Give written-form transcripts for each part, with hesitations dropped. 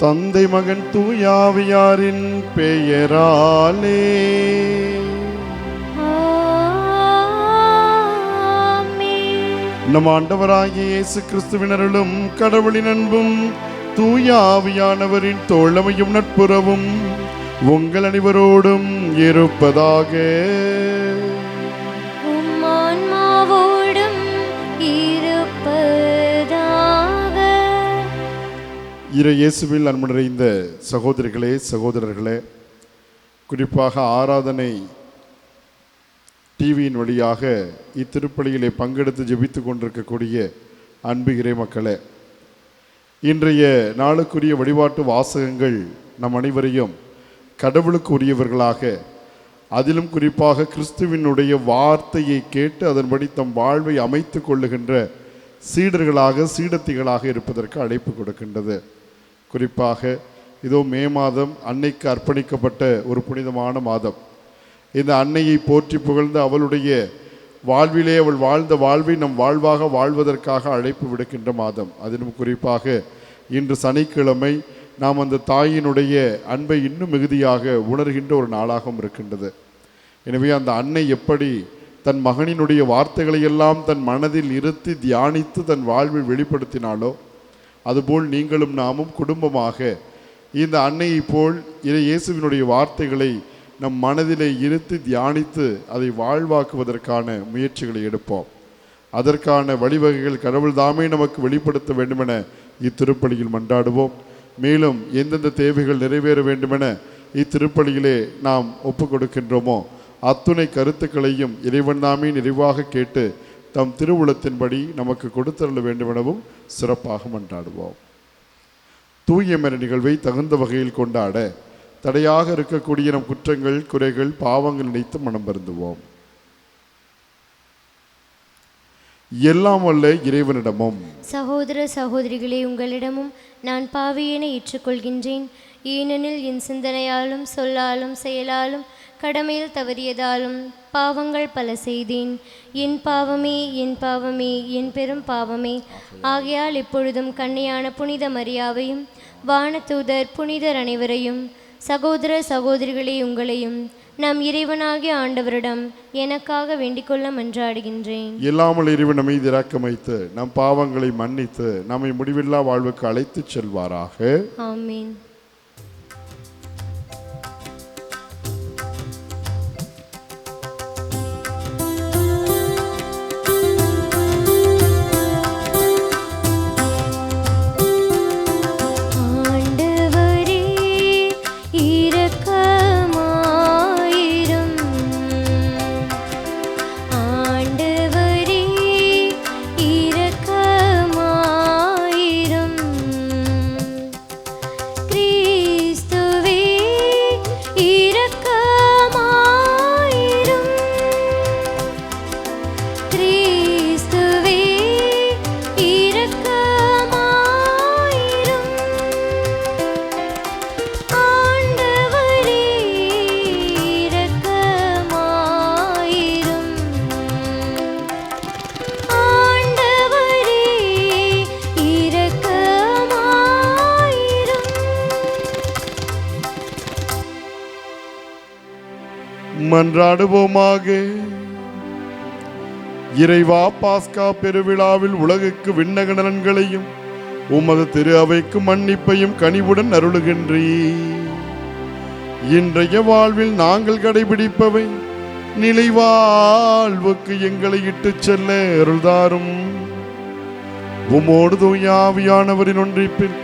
தந்தை மகன் தூயாவியாரின் பெயராலே. நம் ஆண்டவராகிய இயேசு கிறிஸ்துவின் அருளும் கடவுளின் அன்பும் தூயாவியானவரின் தோழமையும் நட்புறவும் உங்கள் அனைவரோடும் இருப்பதாக. இயேசுவில் அன்பு நிறைந்த சகோதரிகளே, சகோதரர்களே, குறிப்பாக ஆராதனை டிவியின் வழியாக இத்திருப்பலியிலே பங்கெடுத்து ஜெபித்து கொண்டிருக்கக்கூடிய அன்பு இறை மக்களே, இன்றைய நாளுக்குரிய வழிபாட்டு வாசகங்கள் நம் அனைவரையும் கடவுளுக்கு உரியவர்களாக, அதிலும் குறிப்பாக கிறிஸ்துவினுடைய வார்த்தையை கேட்டு அதன்படி தம் வாழ்வை அமைத்து கொள்ளுகின்ற சீடர்களாக, சீடத்திகளாக இருப்பதற்கு அழைப்பு கொடுக்கின்றது. குறிப்பாக இதோ மே மாதம் அன்னைக்கு அர்ப்பணிக்கப்பட்ட ஒரு புனிதமான மாதம். இந்த அன்னையை போற்றி புகழ்ந்து அவளுடைய வாழ்விலே அவள் வாழ்ந்த வாழ்வை நம் வாழ்வாக வாழ்வதற்காக அழைப்பு விடுக்கின்ற மாதம். அதிலும் குறிப்பாக இன்று சனிக்கிழமை நாம் அந்த தாயினுடைய அன்பை இன்னும் மிகுதியாக உணர்கின்ற ஒரு நாளாகவும் இருக்கின்றது. எனவே அந்த அன்னை எப்படி தன் மகனினுடைய வார்த்தைகளை எல்லாம் தன் மனதில் இருத்தி தியானித்து தன் வாழ்வில் வெளிப்படுத்தினாலோ, அதுபோல் நீங்களும் நாமும் குடும்பமாக இந்த அன்னையை போல் இயேசுவினுடைய வார்த்தைகளை நம் மனதிலே இருத்தி தியானித்து அதை வாழ்வாக்குவதற்கான முயற்சிகளை எடுப்போம். அதற்கான வழிவகைகள் கடவுள் தாமே நமக்கு வெளிப்படுத்த வேண்டுமென இத்திருப்பலியில் மன்றாடுவோம். மேலும் எந்தெந்த தேவைகள் நிறைவேற வேண்டுமென இத்திருப்பலியிலே நாம் ஒப்பு கொடுக்கின்றோமோ அத்துணை கருத்துக்களையும் இறைவன் தாமே நிறைவாக கேட்டு தம் திருவுளத்தின்படி நமக்கு கொடுத்தருள வேண்டுமெனவும் சிறப்பாக மன்றாடுவோம். தூய மர நிகழ்வை தகுந்த வகையில் கொண்டாட தடையாக இருக்கக்கூடிய நம் குற்றங்கள், குறைகள், பாவங்கள் நினைத்து மனம் வருந்துவோம். எல்லாம் வல்ல இறைவனிடமும் சகோதர சகோதரிகளே, உங்களிடமும் நான் பாவியேனை ஏற்றுக்கொள்கின்றேன். ஏனெனில் என் சிந்தனையாலும் சொல்லாலும் செயலாலும் கடமையில் தவறியதாலும் பாவங்கள் பல செய்தேன். என் பாவமே, என் பாவமே, என் பெரும் பாவமே. ஆகையால் இப்பொழுதும் கன்னியான புனித மரியாவையும் வானதூதர் புனிதர் அனைவரையும், சகோதர சகோதரிகளே உங்களையும் நம் இறைவனாகிய ஆண்டவரிடம் எனக்காக வேண்டிக்கொள்ள மன்றாடுகின்றேன். இல்லாமல் இறைவன் நம்மை இரக்கமைத்து நம் பாவங்களை மன்னித்து நம்மை முடிவில்லா வாழ்வுக்கு அழைத்து செல்வாராக. ஆமீன். மன்றாடுவோமாக. இறைவா, பாஸ்கா பெருவிழாவில் உலகுக்கு விண்ணக நலன்களையும் உமது திரு அவைக்கு மன்னிப்பையும் கனிவுடன் அருளுகின்றீர். இன்றைய வாழ்வில் நாங்கள் கடைபிடிப்பவை நிலை வாழ்வுக்கு எங்களை இட்டு செல்ல அருள்தாரும். உமோடு தூய ஆவியானவரின் ஒன்றிப்பில்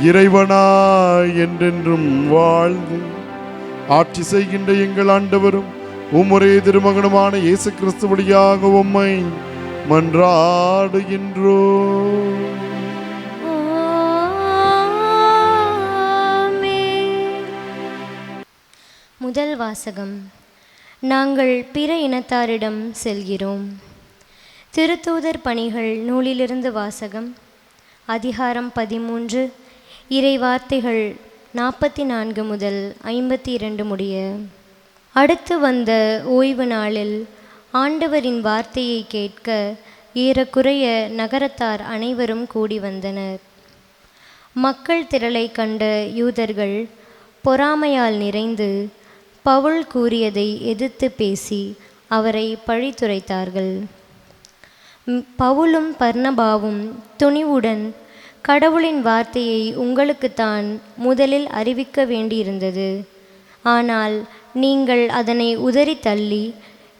இறைவனாய் என்றென்றும் வாழ்ந்து ஆட்சி செய்கின்ற எங்கள் ஆண்டவரும் உம்முடைய திருமகனுமான இயேசு கிறிஸ்து வழியாக உம்மை மன்றாடுகின்றோம். முதல் வாசகம். நாங்கள் பிற இனத்தாரிடம் செல்கிறோம். திருத்தூதர் பணிகள் நூலிலிருந்து வாசகம். அதிகாரம் 13, இறை வார்த்தைகள் 44 முதல் 52 முடிய. அடுத்து வந்த ஓய்வு நாளில் ஆண்டவரின் வார்த்தையை கேட்க ஏறக்குறைய நகரத்தார் அனைவரும் கூடி வந்தனர். மக்கள் திரளை கண்ட யூதர்கள் பொறாமையால் நிறைந்து பவுல் கூறியதை எதிர்த்து பேசி அவரை பழித்துரைத்தார்கள். பவுலும் பர்னபாவும் துணிவுடன், கடவுளின் வார்த்தையை உங்களுக்குத்தான் முதலில் அறிவிக்க வேண்டியிருந்தது. ஆனால் நீங்கள் அதனை உதறி தள்ளி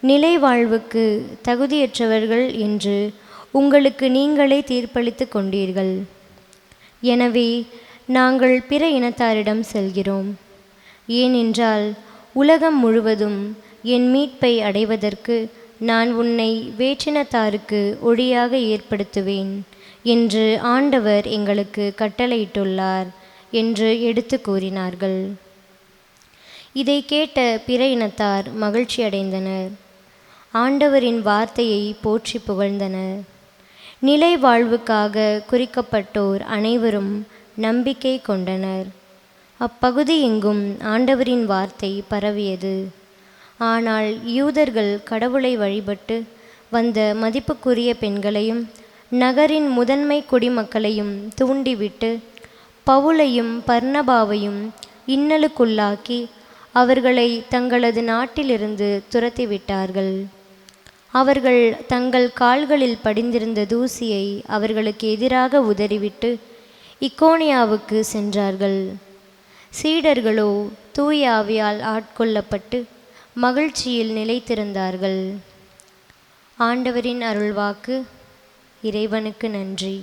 நிலை வாழ்வுக்கு தகுதியற்றவர்கள் என்று உங்களுக்கு நீங்களே தீர்ப்பளித்து கொண்டீர்கள். எனவே நாங்கள் பிற இனத்தாரிடம் செல்கிறோம். ஏனென்றால் உலகம் முழுவதும் என் மீட்பை அடைவதற்கு நான் உன்னை வேற்றினத்தாருக்கு ஒளியாக ஏற்படுத்துவேன் என்று ஆண்டவர் எங்களுக்கு கட்டளையிட்டுள்ளார் என்று எடுத்து கூறினார்கள். இதை கேட்ட பிற இனத்தார் மகிழ்ச்சி அடைந்தனர். ஆண்டவரின் வார்த்தையை போற்றி புகழ்ந்தனர். நிலை வாழ்வுக்காக குறிக்கப்பட்டோர் அனைவரும் நம்பிக்கை கொண்டனர். அப்பகுதி எங்கும் ஆண்டவரின் வார்த்தை பரவியது. ஆனால் யூதர்கள் கடவுளை வழிபட்டு வந்த மதிப்புக்குரிய பெண்களையும் நகரின் முதன்மை குடிமக்களையும் தூண்டிவிட்டு பவுலையும் பர்னபாவையும் இன்னலுக்குள்ளாக்கி அவர்களை தங்களது நாட்டிலிருந்து துரத்திவிட்டார்கள். அவர்கள் தங்கள் கால்களில் படிந்திருந்த தூசியை அவர்களுக்கு எதிராக உதறிவிட்டு இக்கோனியாவுக்கு சென்றார்கள். சீடர்களோ தூய ஆவியால் ஆட்கொள்ளப்பட்டு மகிழ்ச்சியில் நிலைத்திருந்தார்கள். ஆண்டவரின் அருள்வாக்கு. இறைவனுக்கு நன்றி.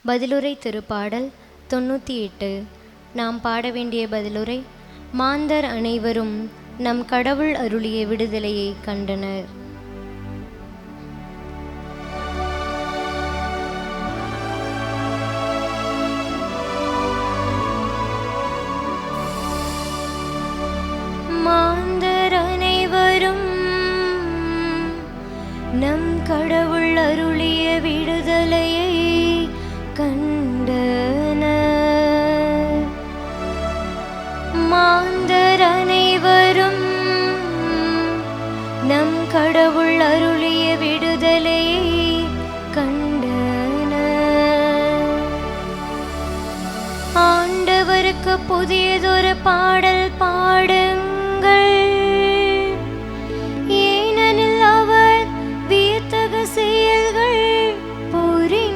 பதிலுரை திருப்பாடல் 98. நாம் பாட வேண்டிய பதிலுரை. மாந்தர் அனைவரும் நம் கடவுள் அருளிய விடுதலையை கண்டனர். மாந்தர் அனைவரும் நம் கடவுள் அருளிய விடுதலையை கண்டனர். மாந்தர் அனைவரும் நம் கடவுள் அருளிய விடுதலையை கண்டனர். ஆண்டவருக்கு புதியதொரு பாடல் பாடுங்கள், ஏனெனில் அவர் வியத்தக செயல்கள் புரிந்துள்ளார்.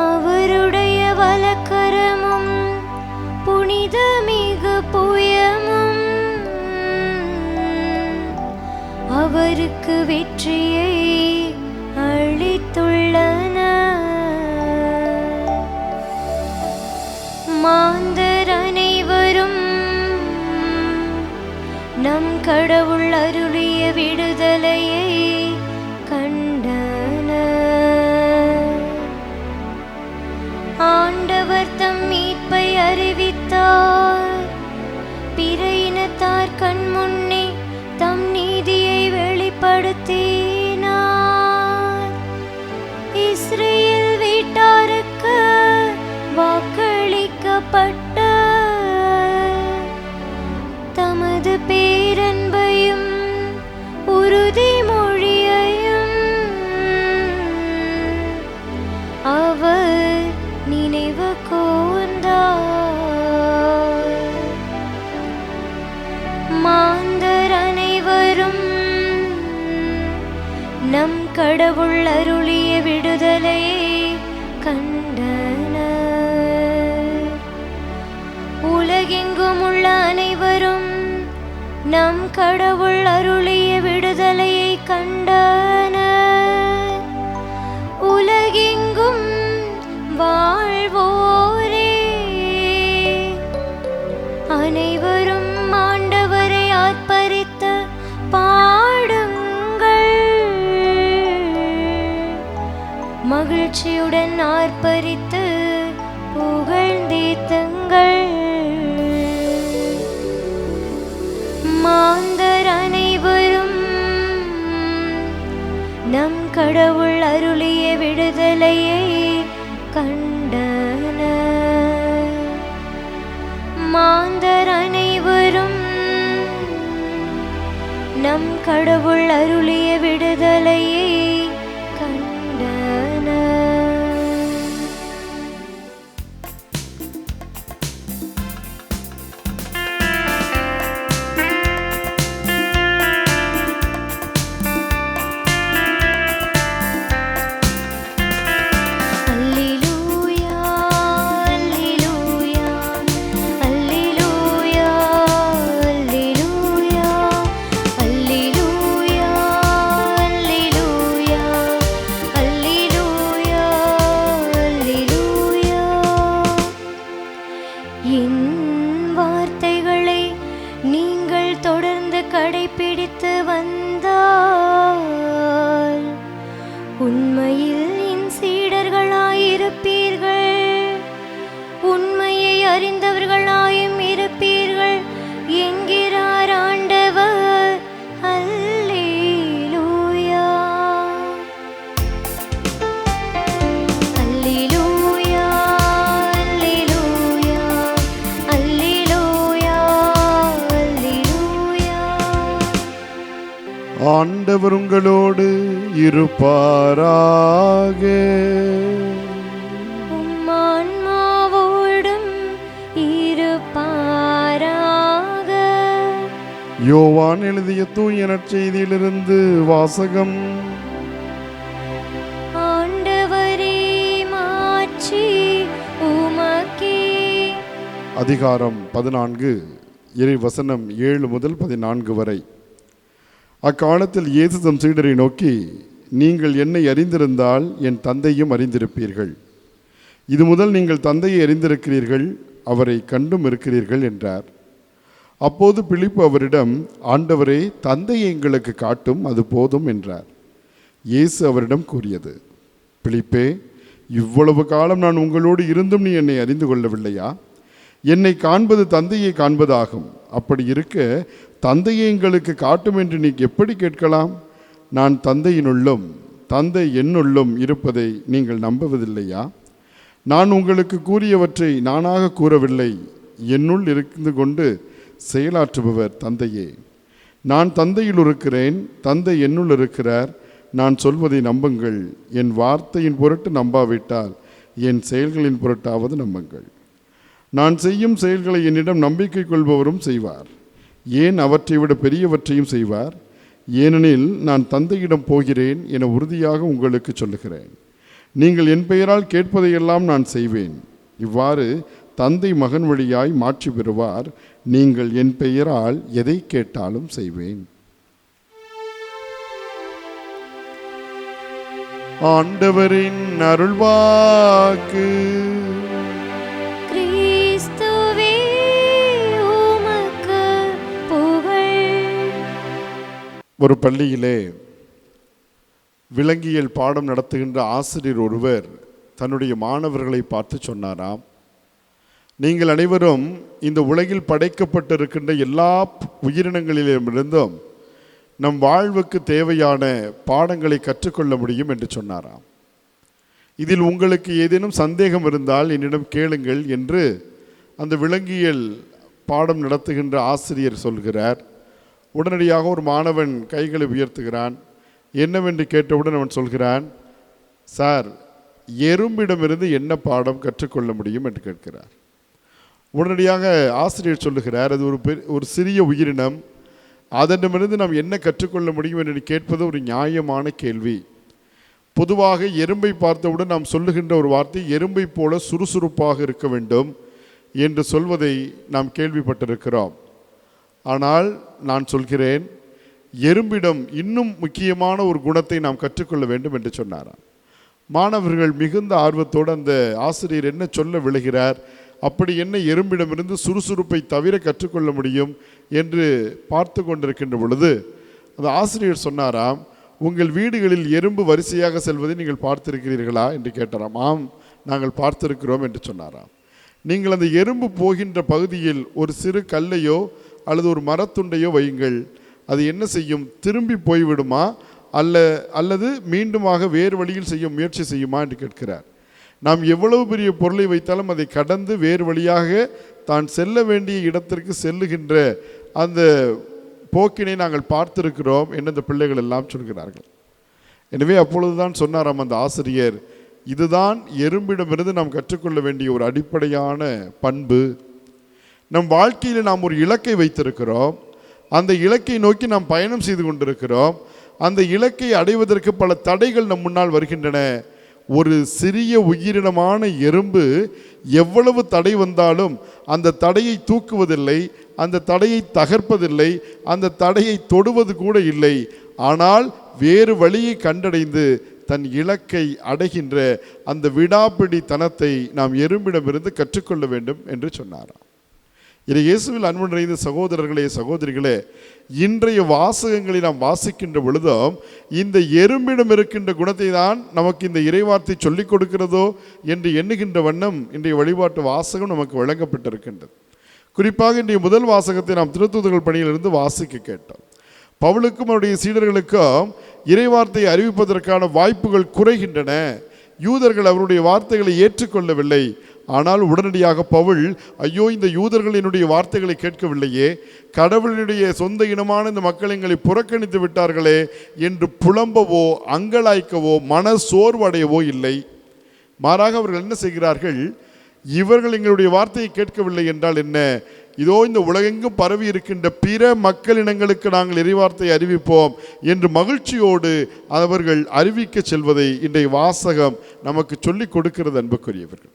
அவருடைய வலக்கரமும் புனிதமிகு புயமும் அவருக்கு வெற்றியை அளித்துள்ளன. மாந்தர் அனைவரும் நம் கடவுள் அருளிய விடுதலையை கண்டனர். ஆண்டவர் தம் மீட்பை அறிவித்தார். பிற இனத்தார் கண்முன்னே தம் நீதியை வெளிப்படுத்தினார். இஸ்ரேல் வீட்டாருக்கு வாக்களிக்கப்பட்ட தமது பேரன்பையும் உறுதிமொழியையும் அவர் நினைவு கூர்ந்தார். மாந்தர் அனைவரும் நம் கடவுள் அருளிய விடுதலையை கண்டனர். உலகெங்கும் உள்ள அனைவரும் நம் கடவுள் அருளிய விடுதலையை கண்டனர். உலகெங்கும் வாழ்வோரே அனைவரும் ஆண்டவரை ஆர்ப்பரித்து பாடுங்கள். மகிழ்ச்சியுடன் ஆர்ப்பரித்து புகழ்ந்தேத்துங்கள். மாந்தர் அனைவரும் நம் கடவுள் அருளிய விடுதலையை கண்டனர். மாந்தர் அனைவரும் நம் கடவுள் அருளிய விடுதலையை கண்டனர். என் வார்த்தைகளை நீங்கள் தொடர்ந்து கடைபிடித்து வந்தால் உண்மையில் என் சீடர்களாயிருப்பீர்கள், உண்மையை அறிந்தவர்களாயும் இருப்பீர்கள் என்கிறார் ஆண்டவர். அல்லேலூயா, அல்லேலூயா, அல்லேலூயா, அல்லேலூயா, அல்லேலூயா. ஆண்டவர் உங்களோடு இருப்பாராக. உம் ஆன்மாவோடும் இருப்பாராக. யோவான் எழுதிய தூய நற்செய்தியிலிருந்து வாசகம். ஆண்டவரே, மாட்சி உமக்கே. அதிகாரம் 14, இறை வசனம் 7 முதல் 14 வரை. அக்காலத்தில் இயேசு தம் சீடரை நோக்கி, நீங்கள் என்னை அறிந்திருந்தால் என் தந்தையும் அறிந்திருப்பீர்கள். இது முதல் நீங்கள் தந்தையை அறிந்திருக்கிறீர்கள், அவரை கண்டும் இருக்கிறீர்கள் என்றார். அப்போது பிலிப்பு அவரிடம், ஆண்டவரே, தந்தையை எங்களுக்கு காட்டும், அது போதும் என்றார். இயேசு அவரிடம் கூறியது, பிலிப்பே, இவ்வளவு காலம் நான் உங்களோடு இருந்தும் நீ என்னை அறிந்து கொள்ளவில்லையா? என்னை காண்பது தந்தையை காண்பதாகும். அப்படி இருக்க தந்தையை எங்களுக்கு காட்டும் என்று நீ எப்படி கேட்கலாம்? நான் தந்தையினுள்ளும் தந்தை என்னுள்ளும் இருப்பதை நீங்கள் நம்புவதில்லையா? நான் உங்களுக்கு கூறியவற்றை நானாக கூறவில்லை, என்னுள் இருந்து கொண்டு செயலாற்றுபவர் தந்தையே. நான் தந்தையில் இருக்கிறேன், தந்தை என்னுள் இருக்கிறார். நான் சொல்வதை நம்புங்கள். என் வார்த்தையின் பொருட்டு நம்பாவிட்டால் என் செயல்களின் பொருட்டாவது நம்புங்கள். நான் செய்யும் செயல்களை என்னிடம் நம்பிக்கை கொள்பவரும் செய்வார், ஏன் அவற்றை விட பெரியவற்றையும் செய்வார். ஏனெனில் நான் தந்தையிடம் போகிறேன் என உறுதியாக உங்களுக்கு சொல்லுகிறேன். நீங்கள் என் பெயரால் கேட்பதையெல்லாம் நான் செய்வேன். இவ்வாறு தந்தை மகன் வழியாய் மாற்றி பெறுவார். நீங்கள் என் பெயரால் எதை கேட்டாலும் செய்வேன். ஆண்டவரின் அருள்வாக்கு. கிறிஸ்துவே, உமக்கு புகழ். ஒரு பள்ளியிலே விலங்கியல் பாடம் நடத்துகின்ற ஆசிரியர் ஒருவர் தன்னுடைய மாணவர்களை பார்த்து சொன்னாராம், நீங்கள் அனைவரும் இந்த உலகில் படைக்கப்பட்டிருக்கின்ற எல்லா உயிரினங்களிலிருந்தும் நம் வாழ்வுக்கு தேவையான பாடங்களை கற்றுக்கொள்ள முடியும் என்று சொன்னாராம். இதில் உங்களுக்கு ஏதேனும் சந்தேகம் இருந்தால் என்னிடம் கேளுங்கள் என்று அந்த விலங்கியல் பாடம் நடத்துகின்ற ஆசிரியர் சொல்கிறார். உடனடியாக ஒரு மாணவன் கைகளை உயர்த்துகிறான். என்னவென்று கேட்டவுடன் அவன் சொல்கிறான், சார், எறும்பிடமிருந்து என்ன பாடம் கற்றுக்கொள்ள முடியும் என்று கேட்கிறார். உடனடியாக ஆசிரியர் சொல்லுகிறார், அது ஒரு சிறிய உயிரினம், அதனிடமிருந்து நாம் என்ன கற்றுக்கொள்ள முடியும் என்று கேட்பது ஒரு நியாயமான கேள்வி. பொதுவாக எறும்பை பார்த்தவுடன் நாம் சொல்லுகின்ற ஒரு வார்த்தை, எறும்பை போல சுறுசுறுப்பாக இருக்க வேண்டும் என்று சொல்வதை நாம் கேள்விப்பட்டிருக்கிறோம். ஆனால் நான் சொல்கிறேன், எறும்பிடம் இன்னும் முக்கியமான ஒரு குணத்தை நாம் கற்றுக்கொள்ள வேண்டும் என்று சொன்னாராம். மாணவர்கள் மிகுந்த ஆர்வத்தோடு அந்த ஆசிரியர் என்ன சொல்ல விழுகிறார், அப்படி என்ன எறும்பிடமிருந்து சுறுசுறுப்பை தவிர கற்றுக்கொள்ள முடியும் என்று பார்த்து கொண்டிருக்கின்ற பொழுது அந்த ஆசிரியர் சொன்னாராம், உங்கள் வீடுகளில் எறும்பு வரிசையாக செல்வதை நீங்கள் பார்த்திருக்கிறீர்களா என்று கேட்டாராம். ஆம், நாங்கள் பார்த்திருக்கிறோம் என்று சொன்னாராம். நீங்கள் அந்த எறும்பு போகின்ற பகுதியில் ஒரு சிறு கல்லையோ அல்லது ஒரு மரத்துண்டையோ வையுங்கள், அது என்ன செய்யும்? திரும்பி போய்விடுமா அல்லது மீண்டுமாக வேறு வழியில் செய்ய முயற்சி செய்யுமா என்று கேட்கிறார். நாம் எவ்வளவு பெரிய பொருளை வைத்தாலும் அதை கடந்து வேறு வழியாக தான் செல்ல வேண்டிய இடத்திற்கு செல்லுகின்ற அந்த போக்கினை நாங்கள் பார்த்திருக்கிறோம் என்று அந்த பிள்ளைகள் எல்லாம் சொல்கிறார்கள். எனவே அப்பொழுதுதான் சொன்னாராம் அந்த ஆசிரியர், இதுதான் எறும்பிடமிருந்து நாம் கற்றுக்கொள்ள வேண்டிய ஒரு அடிப்படையான பண்பு. நம் வாழ்க்கையில் நாம் ஒரு இலக்கை வைத்திருக்கிறோம், அந்த இலக்கை நோக்கி நாம் பயணம் செய்து கொண்டிருக்கிறோம். அந்த இலக்கை அடைவதற்கு பல தடைகள் நம் முன்னால் வருகின்றன. ஒரு சிறிய உயிரினமான எறும்பு எவ்வளவு தடை வந்தாலும் அந்த தடையை தூக்குவதில்லை, அந்த தடையை தகர்ப்பதில்லை, அந்த தடையை தொடுவது கூட இல்லை. ஆனால் வேறு வழியை கண்டடைந்து தன் இலக்கை அடைகின்ற அந்த விடாப்பிடி தனத்தை நாம் எறும்பிடமிருந்து கற்றுக்கொள்ள வேண்டும் என்று சொன்னாராம். இதை இயேசுவில் அன்பு நிறைந்த சகோதரர்களே சகோதரிகளே, இன்றைய வாசகங்களை நாம் வாசிக்கின்ற பொழுதும் இந்த எறும்பிடம் இருக்கின்ற குணத்தை தான் நமக்கு இந்த இறைவார்த்தை சொல்லிக் கொடுக்கிறதோ என்று எண்ணுகின்ற வண்ணம் இன்றைய வழிபாட்டு வாசகம் நமக்கு வழங்கப்பட்டிருக்கின்றது. குறிப்பாக இன்றைய முதல் வாசகத்தை நாம் திருத்தூதர்கள் பணியிலிருந்து வாசிக்க கேட்டோம். பவுலுக்கும் அவருடைய சீடர்களுக்கும் இறைவார்த்தையை அறிவிப்பதற்கான வாய்ப்புகள் குறைகின்றன. யூதர்கள் அவருடைய வார்த்தைகளை ஏற்றுக்கொள்ளவில்லை. ஆனால் உடனடியாக பவுல், ஐயோ, இந்த யூதர்கள் என்னுடைய வார்த்தைகளை கேட்கவில்லையே, கடவுளினுடைய சொந்த இனமான இந்த மக்கள் எங்களை புறக்கணித்து விட்டார்களே என்று புலம்பவோ அங்கலாய்க்கவோ மன சோர்வடையவோ இல்லை. மாறாக அவர்கள் என்ன செய்கிறார்கள்? இவர்கள் எங்களுடைய வார்த்தையை கேட்கவில்லை என்றால் என்ன, இதோ இந்த உலகெங்கும் பரவி இருக்கின்ற பிற மக்கள் இனங்களுக்கு நாங்கள் இறைவார்த்தையை அறிவிப்போம் என்று மகிழ்ச்சியோடு அவர்கள் அறிவிக்க செல்வதை இன்றைய வாசகம் நமக்கு சொல்லிக் கொடுக்கிறது. அன்புக்குரியவர்கள்,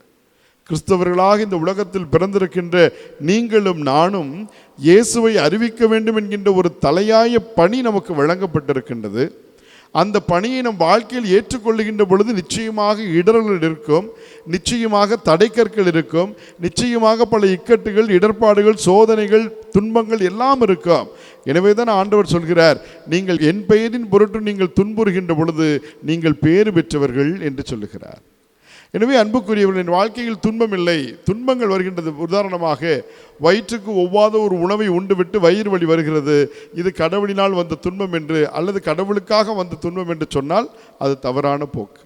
கிறிஸ்தவர்களாக இந்த உலகத்தில் பிறந்திருக்கின்ற நீங்களும் நானும் இயேசுவை அறிவிக்க வேண்டும் என்கின்ற ஒரு தலையாய பணி நமக்கு வழங்கப்பட்டிருக்கின்றது. அந்த பணியை நம் வாழ்க்கையில் ஏற்றுக்கொள்ளுகின்ற பொழுது நிச்சயமாக இடர்கள் இருக்கும், நிச்சயமாக தடைக்கற்கள் இருக்கும், நிச்சயமாக பல இக்கட்டுகள், இடர்பாடுகள், சோதனைகள், துன்பங்கள் எல்லாம் இருக்கும். எனவே தான் ஆண்டவர் சொல்கிறார், நீங்கள் என் பெயரின் பொருட்டு நீங்கள் துன்புறுகின்ற பொழுது நீங்கள் பேறு பெற்றவர்கள் என்று சொல்லுகிறார். எனவே அன்புக்குரியவர்களின் வாழ்க்கையில் துன்பம் இல்லை, துன்பங்கள் வருகின்றது. உதாரணமாக, வயிற்றுக்கு ஒவ்வாத ஒரு உணவை உண்டுவிட்டு வயிறு வலி வருகிறது, இது கடவுளினால் வந்த துன்பம் என்று அல்லது கடவுளுக்காக வந்த துன்பம் என்று சொன்னால் அது தவறான போக்கு.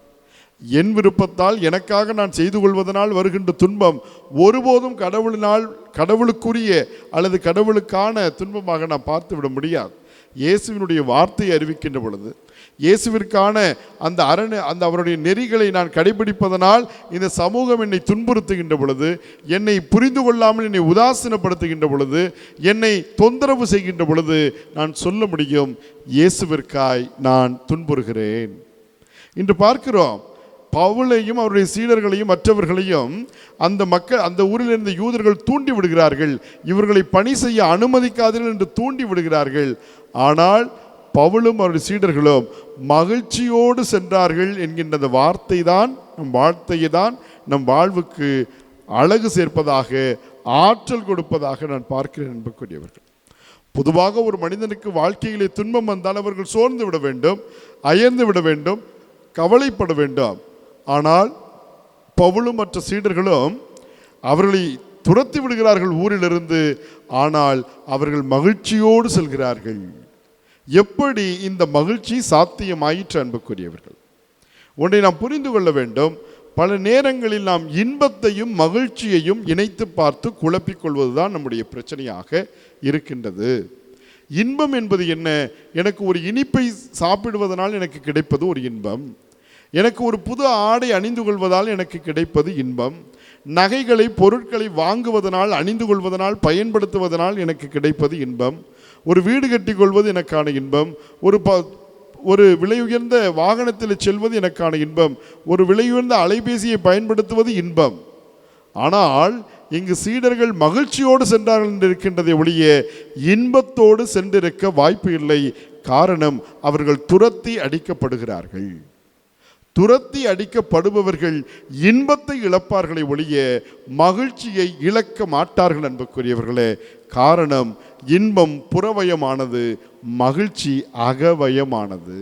என் விருப்பத்தால் எனக்காக நான் செய்து கொள்வதனால் வருகின்ற துன்பம் ஒருபோதும் கடவுளுக்குரிய அல்லது கடவுளுக்கான துன்பமாக நான் பார்த்து விட முடியாது. இயேசுவினுடைய வார்த்தையை அறிவிக்கின்ற பொழுது, இயேசுவிற்கான அந்த அவருடைய நெறிகளை நான் கடைபிடிப்பதனால் இந்த சமூகம் என்னை துன்புறுத்துகின்ற பொழுது, என்னை புரிந்து கொள்ளாமல் என்னை உதாசீனப்படுத்துகின்ற பொழுது, என்னை தொந்தரவு செய்கின்ற பொழுது நான் சொல்ல முடியும், இயேசுவிற்காய் நான் துன்புறுகிறேன். இன்று பார்க்கிறோம், பவுலையும் அவருடைய சீடர்களையும் மற்றவர்களையும் அந்த ஊரில் இருந்த யூதர்கள் தூண்டி விடுகிறார்கள். இவர்களை பணி செய்ய அனுமதிக்காதீர்கள் என்று தூண்டி விடுகிறார்கள். ஆனால் பவுலும் அவருடைய சீடர்களும் மகிழ்ச்சியோடு சென்றார்கள் என்கின்ற அந்த வார்த்தையை தான் நம் வாழ்வுக்கு அழகு சேர்ப்பதாக, ஆற்றல் கொடுப்பதாக நான் பார்க்கிறேன். என்பதற்குரியவர்கள், பொதுவாக ஒரு மனிதனுக்கு வாழ்க்கையிலே துன்பம் வந்தால் அவர்கள் சோர்ந்து விட வேண்டும், அயர்ந்து விட வேண்டும், கவலைப்பட வேண்டும். ஆனால் பவுலும் மற்ற சீடர்களும் அவர்களை துரத்தி விடுகிறார்கள் ஊரிலிருந்து. ஆனால் அவர்கள் மகிழ்ச்சியோடு செல்கிறார்கள். எப்படி இந்த மகிழ்ச்சி சாத்தியமாயிற்று? அன்புக்குரியவர்கள், ஒன்றை நாம் புரிந்து கொள்ள வேண்டும். பல நேரங்களில் நாம் இன்பத்தையும் மகிழ்ச்சியையும் இணைத்து பார்த்து குழப்பிக்கொள்வதுதான் நம்முடைய பிரச்சனையாக இருக்கின்றது. இன்பம் என்பது என்ன? எனக்கு ஒரு இனிப்பை சாப்பிடுவதனால் எனக்கு கிடைப்பது ஒரு இன்பம், எனக்கு ஒரு புது ஆடை அணிந்து கொள்வதால் எனக்கு கிடைப்பது இன்பம், நகைகளை பொருட்களை வாங்குவதனால் அணிந்து கொள்வதனால் பயன்படுத்துவதனால் எனக்கு கிடைப்பது இன்பம், ஒரு வீடு கட்டி கொள்வது எனக்கான இன்பம், ஒரு விலை உயர்ந்த வாகனத்தில் செல்வது எனக்கான இன்பம், ஒரு விலை உயர்ந்த அலைபேசியை பயன்படுத்துவது இன்பம். ஆனால் இங்கு சீடர்கள் மகிழ்ச்சியோடு சென்றார்கள் என்று இருக்கின்றதை ஒழிய இன்பத்தோடு சென்றிருக்க வாய்ப்பு இல்லை. காரணம், அவர்கள் துரத்தி அடிக்கப்படுகிறார்கள். துரத்தி அடிக்கப்படுபவர்கள் இன்பத்தை இழப்பார்களை ஒழிய மகிழ்ச்சியை இழக்க மாட்டார்கள். அன்புக்குரியவர்களே, காரணம், இன்பம் புறவயமானது, மகிழ்ச்சி அகவயமானது.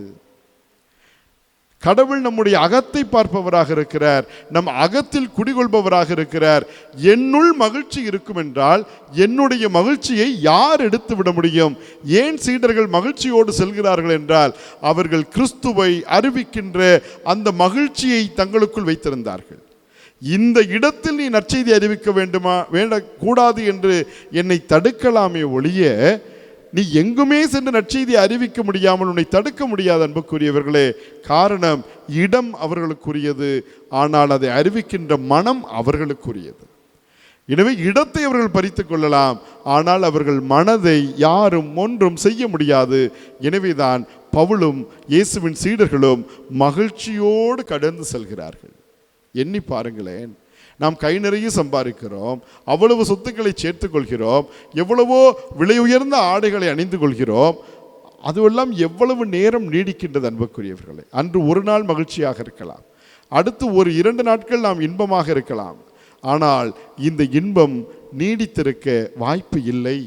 கடவுள் நம்முடைய அகத்தை பார்ப்பவராக இருக்கிறார், நம் அகத்தில் குடிகொள்பவராக இருக்கிறார். என்னுள் மகிழ்ச்சி இருக்கும் என்றால் என்னுடைய மகிழ்ச்சியை யார் எடுத்து விட முடியும்? ஏன் சீடர்கள் மகிழ்ச்சியோடு செல்கிறார்கள் என்றால் அவர்கள் கிறிஸ்துவை அறிவிக்கின்ற அந்த மகிழ்ச்சியை தங்களுக்குள் வைத்திருந்தார்கள். இந்த இடத்தில் நீ நற்செய்தி அறிவிக்க வேண்டக்கூடாது என்று என்னை தடுக்கலாமே ஒழிய நீ எங்குமே சென்று நற்செய்தி அறிவிக்க முடியாமல் உன்னை தடுக்க முடியாது. அன்புக்குரியவர்களே, காரணம், இடம் அவர்களுக்குரியது, ஆனால் அதை அறிவிக்கின்ற மனம் அவர்களுக்குரியது. எனவே இடத்தை அவர்கள் பறித்து கொள்ளலாம், ஆனால் அவர்கள் மனதை யாரும் ஒன்றும் செய்ய முடியாது. எனவேதான் பவுலும் இயேசுவின் சீடர்களும் மகிழ்ச்சியோடு கடந்து செல்கிறார்கள். எண்ணி பாருங்களேன், நாம் கை நிறைய சம்பாதிக்கிறோம், அவ்வளவு சொத்துக்களை சேர்த்து கொள்கிறோம், எவ்வளவோ விலை உயர்ந்த ஆடைகளை அணிந்து கொள்கிறோம், அதுவெல்லாம் எவ்வளவு நேரம் நீடிக்கின்றது? அன்புக்குரியவர்களே, அன்று ஒரு நாள் மகிழ்ச்சியாக இருக்கலாம், அடுத்து ஒரு 2 நாட்கள் நாம் இன்பமாக இருக்கலாம். ஆனால் இந்த இன்பம் நீடித்திருக்க வாய்ப்பு இல்லை.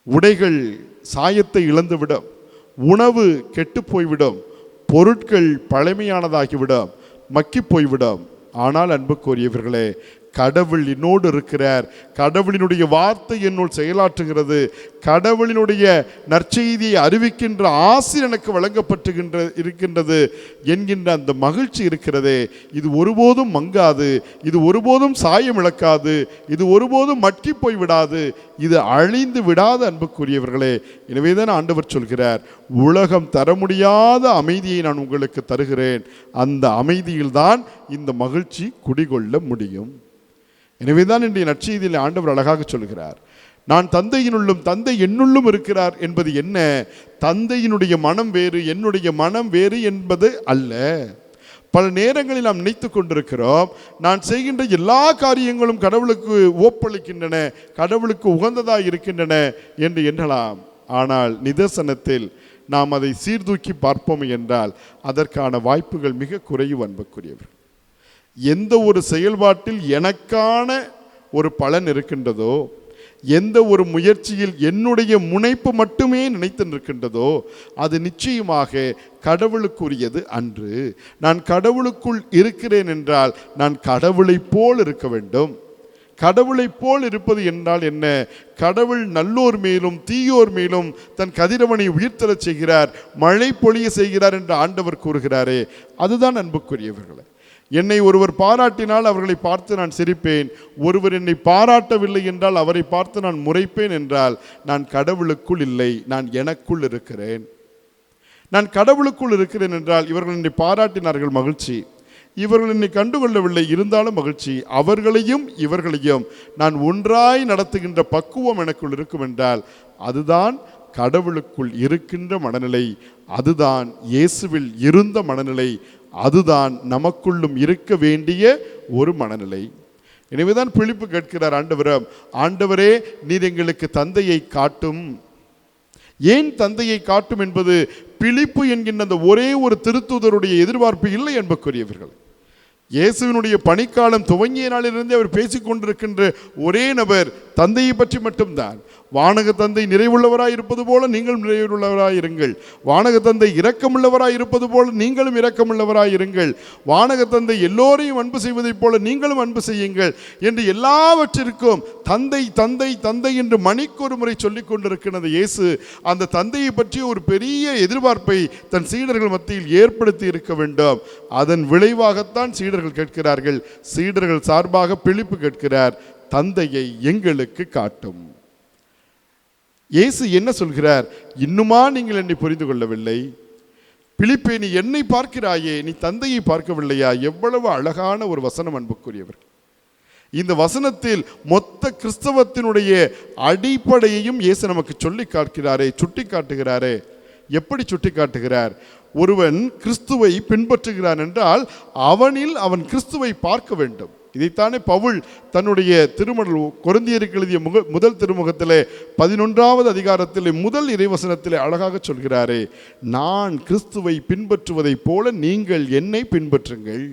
உடைகள் சாயத்தை இழந்துவிடும், உணவு கெட்டு போய்விடும், பொருட்கள் பழமையானதாகிவிடும், மக்கி போய்விடும். ஆனால் அன்புக்குரியவர்களே, கடவுள் என்னோடு இருக்கிறார், கடவுளினுடைய வார்த்தை என்னுள் செயலாற்றுகிறது, கடவுளினுடைய நற்செய்தியை அறிவிக்கின்ற ஆசிர் எனக்கு இருக்கின்றது என்கின்ற அந்த மகிழ்ச்சி இருக்கிறதே, இது ஒருபோதும் மங்காது, இது ஒருபோதும் சாயம் இழக்காது, இது ஒருபோதும் மட்கி போய்விடாது, இது அழிந்து விடாத அன்புக்குரியவர்களே. எனவேதான் ஆண்டவர் சொல்கிறார், உலகம் தர முடியாத அமைதியை நான் உங்களுக்கு தருகிறேன், அந்த அமைதியில்தான் இந்த மகிழ்ச்சி குடிகொள்ள முடியும். எனவேதான் இன்றைய நற்செய்தியில் ஆண்டவர் அழகாக சொல்கிறார், நான் தந்தையினுள்ளும் தந்தை என்னுள்ளும் இருக்கிறார் என்பது என்ன? தந்தையினுடைய மனம் வேறு, என்னுடைய மனம் வேறு என்பது அல்ல. பல நேரங்களில் நாம் நினைத்து கொண்டிருக்கிறோம், நான் செய்கின்ற எல்லா காரியங்களும் கடவுளுக்கு ஓப்பளிக்கின்றன, கடவுளுக்கு உகந்ததாக இருக்கின்றன என்று எண்ணலாம். ஆனால் நிதர்சனத்தில் நாம் அதை சீர்தூக்கி பார்ப்போம் என்றால் அதற்கான வாய்ப்புகள் மிக குறைவு அன்புக்குரியவர். எந்த ஒரு செயல்பாட்டில் எனக்கான ஒரு பலன் இருக்கின்றதோ, எந்த ஒரு முயற்சியில் என்னுடைய முனைப்பு மட்டுமே நினைத்து நிற்கின்றதோ அது நிச்சயமாக கடவுளுக்குரியது அன்று. நான் கடவுளுக்குள் இருக்கிறேன் என்றால் நான் கடவுளைப் போல் இருக்க வேண்டும். கடவுளைப் போல் இருப்பது என்றால் என்ன? கடவுள் நல்லோர் மேலும் தீயோர் மேலும் தன் கதிரவனை உயிர்த்தெழச் செய்கிறார், மழை பொழிய செய்கிறார் என்று ஆண்டவர் கூறுகிறாரே, அதுதான் அன்புக்குரியவர்களே. என்னை ஒருவர் பாராட்டினால் அவர்களை பார்த்து நான் சிரிப்பேன், ஒருவர் என்னை பாராட்டவில்லை என்றால் அவரை பார்த்து நான் முறைப்பேன் என்றால் நான் கடவுளுக்குள் இல்லை, நான் எனக்குள் இருக்கிறேன். நான் கடவுளுக்குள் இருக்கிறேன் என்றால் இவர்கள் என்னை பாராட்டினார்கள், மகிழ்ச்சி. இவர்கள் என்னை கண்டுகொள்ளவில்லை, இருந்தாலும் மகிழ்ச்சி. அவர்களையும் இவர்களையும் நான் ஒன்றாய் நடத்துகின்ற பக்குவம் எனக்குள் இருக்கும் என்றால் அதுதான் கடவுளுக்குள் இருக்கின்ற மனநிலை, அதுதான் இயேசுவில் இருந்த மனநிலை, அதுதான் நமக்குள்ளும் இருக்க வேண்டிய ஒரு மனநிலை. எனவேதான் பிலிப்பு கேட்கிறார் ஆண்டவரிடம், ஆண்டவரே நீர் எங்களுக்கு தந்தையை காட்டும். ஏன் தந்தையை காட்டும் என்பது பிலிப்பு என்கின்ற அந்த ஒரே ஒரு திருத்தூதருடைய எதிர்பார்ப்பு இல்லை அன்புக்குரியவர்கள். இயேசுவினுடைய பணிக்காலம் துவங்கிய நாளிலிருந்து அவர் பேசிக்கொண்டிருக்கின்ற ஒரே நபர் தந்தையை பற்றி மட்டும்தான். வானக தந்தை நிறைவுள்ளவராய் இருப்பது போல நீங்களும் நிறைவுள்ளவராய் இருங்கள், வானக தந்தை இரக்கமுள்ளவராய் இருப்பது போல நீங்களும் இரக்கமுள்ளவராய் இருங்கள், வானக தந்தை எல்லோரையும் அன்பு செய்வதைப் போல நீங்களும் அன்பு செய்யுங்கள் என்று எல்லாவற்றிற்கும் தந்தை தந்தை தந்தை என்று மணிக்கொரு முறை சொல்லிக் கொண்டிருக்கிறது இயேசு. அந்த தந்தையை பற்றி ஒரு பெரிய எதிர்பார்ப்பை தன் சீடர்கள் மத்தியில் ஏற்படுத்தி இருக்க வேண்டும். அதன் விளைவாகத்தான் சீடர்கள் கேட்கிறார்கள். சீடர்கள் சார்பாக பிலிப்பு கேட்கிறார், தந்தையை எங்களுக்கு காட்டும். இயேசு என்ன சொல்கிறார்? இன்னுமா நீங்கள் என்னை புரிந்து கொள்ளவில்லை? பிலிப்பே, நீ என்னை பார்க்கிறாயே, நீ தந்தையை பார்க்கவில்லையா? எவ்வளவு அழகான ஒரு வசனம் அன்புக்குரியவர். இந்த வசனத்தில் மொத்த கிறிஸ்தவத்தினுடைய அடிப்படையையும் இயேசு நமக்கு சொல்லி காட்டுகிறாரே, சுட்டி காட்டுகிறாரே. எப்படி சுட்டி காட்டுகிறார்? ஒருவன் கிறிஸ்துவை பின்பற்றுகிறான் என்றால் அவனில் அவன் கிறிஸ்துவை பார்க்க வேண்டும். இதைத்தானே பவுல் தன்னுடைய திருமடல் கொரிந்தியருக்கு எழுதிய முதல் திருமுகத்திலே 11வது அதிகாரத்திலே முதல் இறைவசனத்திலே அழகாக சொல்கிறாரே, நான் கிறிஸ்துவை பின்பற்றுவதைப் போல நீங்கள் என்னை பின்பற்றுங்கள்.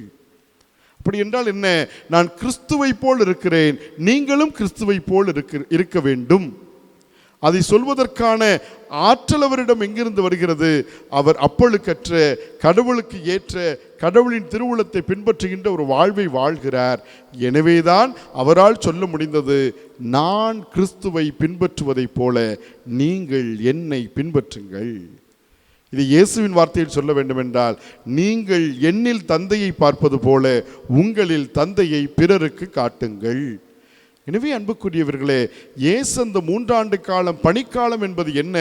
அப்படி என்றால் என்ன? நான் கிறிஸ்துவை போல் இருக்கிறேன், நீங்களும் கிறிஸ்துவை போல் இருக்க வேண்டும். அதை சொல்வதற்கான ஆற்றல் அவரிடம் எங்கிருந்து வருகிறது? அவர் அப்பழுக்கற்ற, கடவுளுக்கு ஏற்ற, கடவுளின் திருவுளத்தை பின்பற்றுகின்ற ஒரு வாழ்வை வாழ்கிறார். எனவேதான் அவரால் சொல்ல முடிந்தது, நான் கிறிஸ்துவை பின்பற்றுவதைப் போல நீங்கள் என்னை பின்பற்றுங்கள். இது இயேசுவின் வார்த்தையில் சொல்ல வேண்டும் என்றால், நீங்கள் என்னில் தந்தையை பார்ப்பது போல உங்களில் தந்தையை பிறருக்கு காட்டுங்கள். எனவே அன்புக்குரியவர்களே, இயேசு அந்த 3 ஆண்டு காலம் பணிக்காலம் என்பது என்ன?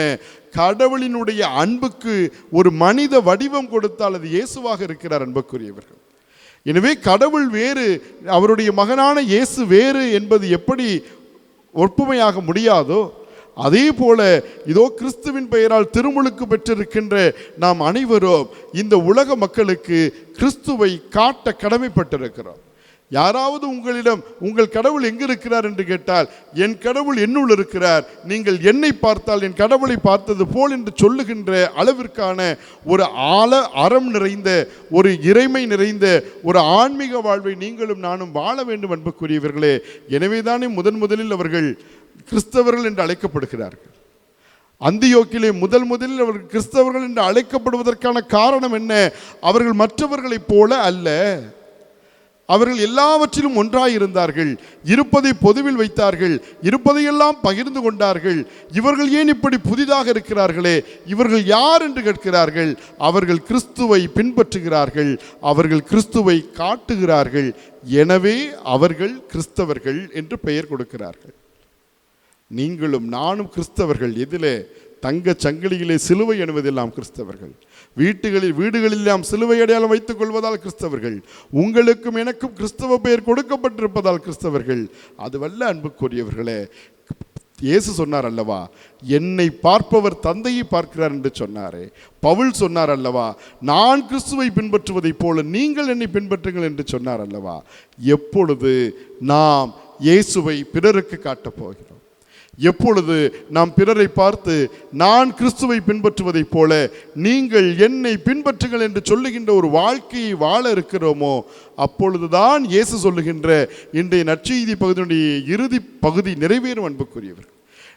கடவுளினுடைய அன்புக்கு ஒரு மனித வடிவம் கொடுத்தால் அது இயேசுவாக இருக்கிறார் அன்புக்குரியவர்கள். எனவே கடவுள் வேறு, அவருடைய மகனான இயேசு வேறு என்பது எப்படி ஒப்புமையாக முடியாதோ, அதே போல இதோ கிறிஸ்துவின் பெயரால் திருமுழுக்கு பெற்றிருக்கின்ற நாம் அனைவரும் இந்த உலக மக்களுக்கு கிறிஸ்துவை காட்ட கடமைப்பட்டிருக்கிறோம். யாராவது உங்களிடம் உங்கள் கடவுள் எங்கு இருக்கிறார் என்று கேட்டால், என் கடவுள் என்னுள் இருக்கிறார், நீங்கள் என்னை பார்த்தால் என் கடவுளை பார்த்தது போல் என்று சொல்லுகின்ற அளவிற்கான ஒரு அறம் நிறைந்த, ஒரு இறைமை நிறைந்த ஒரு ஆன்மீக வாழ்வை நீங்களும் நானும் வாழ வேண்டும் அன்புக்குரியவர்களே. எனவேதானே முதலில் அவர்கள் கிறிஸ்தவர்கள் என்று அழைக்கப்படுகிறார்கள். அந்தியோக்கிலே முதலில் அவர்கள் கிறிஸ்தவர்கள் என்று அழைக்கப்படுவதற்கான காரணம் என்ன? அவர்கள் மற்றவர்களைப் போல அல்ல. அவர்கள் எல்லாவற்றிலும் ஒன்றாயிருந்தார்கள். இருப்பதை பொதுவில் வைத்தார்கள். இருப்பதையெல்லாம் பகிர்ந்து கொண்டார்கள். இவர்கள் ஏன் இப்படி புதிதாக இருக்கிறார்களே, இவர்கள் யார் என்று கேட்கிறார்கள். அவர்கள் கிறிஸ்துவை பின்பற்றுகிறார்கள். அவர்கள் கிறிஸ்துவை காட்டுகிறார்கள். எனவே அவர்கள் கிறிஸ்தவர்கள் என்று பெயர் கொடுக்கிறார்கள். நீங்களும் நானும் கிறிஸ்தவர்கள். எதிலே? தங்க சங்கிலியிலே சிலுவை அணிவதெல்லாம் கிறிஸ்தவர்கள். வீடுகளில் நாம் சிலுவை அடையாளம் வைத்துக் கொள்வதால் கிறிஸ்தவர்கள். உங்களுக்கும் எனக்கும் கிறிஸ்தவ பெயர் கொடுக்கப்பட்டிருப்பதால் கிறிஸ்தவர்கள். அதுவல்ல அன்புக்குரியவர்களே. இயேசு சொன்னார் அல்லவா, என்னை பார்ப்பவர் தந்தையை பார்க்கிறார் என்று சொன்னாரே. பவுல் சொன்னார் அல்லவா, நான் கிறிஸ்துவை பின்பற்றுவதைப் போல நீங்கள் என்னை பின்பற்றுங்கள் என்று சொன்னார் அல்லவா. எப்பொழுது நாம் இயேசுவை பிறருக்கு காட்டப் போகிறோம்? எப்பொழுது நாம் பிறரை பார்த்து நான் கிறிஸ்துவை பின்பற்றுவதைப் போல நீங்கள் என்னை பின்பற்றுங்கள் என்று சொல்லுகின்ற ஒரு வாழ்க்கையை வாழ இருக்கிறோமோ, அப்பொழுதுதான் இயேசு சொல்லுகின்ற இன்றைய நற்செய்தி பகுதியினுடைய இறுதி பகுதி நிறைவேறும் அன்புக்குரியவர்.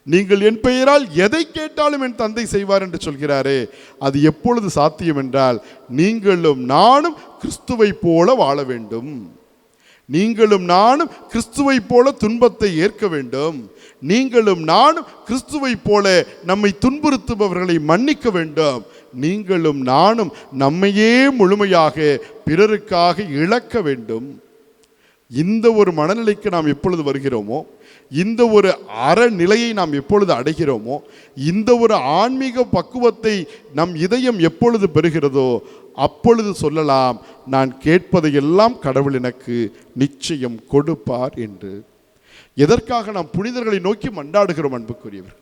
நீங்கள் என் பெயரால் எதை கேட்டாலும் என் தந்தை செய்வார் என்று சொல்கிறாரே, அது எப்பொழுது சாத்தியம் என்றால் நீங்களும் நானும் கிறிஸ்துவை போல வாழ வேண்டும். நீங்களும் நானும் கிறிஸ்துவை போல துன்பத்தை ஏற்க வேண்டும். நீங்களும் நானும் கிறிஸ்துவை போல நம்மை துன்புறுத்துபவர்களை மன்னிக்க வேண்டும். நீங்களும் நானும் நம்மையே முழுமையாக பிறருக்காக இழக்க வேண்டும். இந்த ஒரு மனநிலைக்கு நாம் எப்பொழுது வருகிறோமோ, இந்த ஒரு அறநிலையை நாம் எப்பொழுது அடைகிறோமோ, இந்த ஒரு ஆன்மீக பக்குவத்தை நம் இதயம் எப்பொழுது பெறுகிறதோ, அப்பொழுது சொல்லலாம், நான் கேட்பதையெல்லாம் கடவுள் எனக்கு நிச்சயம் கொடுப்பார் என்று. எதற்காக நாம் புனிதர்களை நோக்கி மன்றாடுகிறோம் அன்புக்குரியவர்?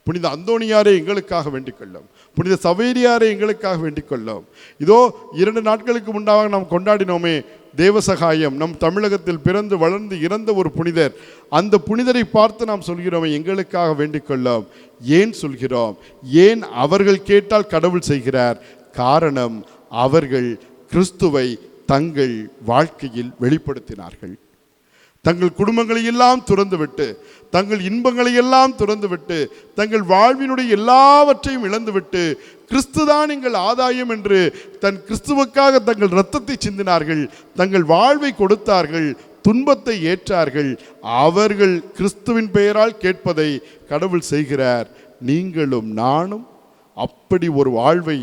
புனித அந்தோணியாரே எங்களுக்காக வேண்டிக் கொள்ளும். புனித சவேரியாரே எங்களுக்காக வேண்டிக் கொள்ளும். இதோ 2 நாட்களுக்கு முன்னாக நாம் கொண்டாடினோமே தேவசகாயம், நம் தமிழகத்தில் பிறந்து வளர்ந்து இறந்த ஒரு புனிதர். அந்த புனிதரை பார்த்து நாம் சொல்கிறோமே எங்களுக்காக வேண்டிக் கொள்ளும். ஏன் சொல்கிறோம்? ஏன் அவர்கள் கேட்டால் கடவுள் செய்கிறார்? காரணம், அவர்கள் கிறிஸ்துவை தங்கள் வாழ்க்கையில் வெளிப்படுத்தினார்கள். தங்கள் குடும்பங்களை எல்லாம் துறந்துவிட்டு, தங்கள் இன்பங்களை எல்லாம் துறந்துவிட்டு, தங்கள் வாழ்வினுடைய எல்லாவற்றையும் இழந்துவிட்டு, கிறிஸ்துதான் எங்கள் ஆதாயம் என்று கிறிஸ்துவுக்காக தங்கள் இரத்தத்தை சிந்தினார்கள். தங்கள் வாழ்வை கொடுத்தார்கள். துன்பத்தை ஏற்றார்கள். அவர்கள் கிறிஸ்துவின் பெயரால் கேட்பதை கடவுள் செய்கிறார். நீங்களும் நானும் அப்படி ஒரு வாழ்வை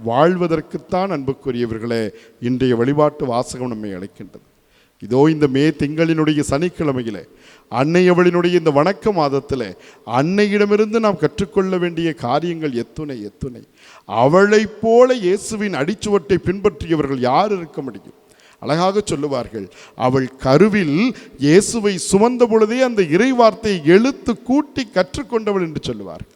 வாழ்வதற்குத்தான் அன்புக்குரியவர்களே இன்றைய வழிபாட்டு வாசகம் நம்மை அழைக்கின்றது. இதோ இந்த மே திங்களினுடைய சனிக்கிழமையிலே, அன்னையவளினுடைய இந்த வணக்க மாதத்தில் அன்னையிடமிருந்து நாம் கற்றுக்கொள்ள வேண்டிய காரியங்கள் எத்துணை எத்துணை. அவளைப் போல இயேசுவின் அடிச்சுவட்டை பின்பற்றியவர்கள் யார் இருக்க முடியும்? அழகாக சொல்லுவார்கள், அவள் கருவில் இயேசுவை சுமந்த பொழுதே அந்த இறை வார்த்தையை எழுத்து கூட்டி கற்றுக்கொண்டவள் என்று சொல்லுவார்கள்.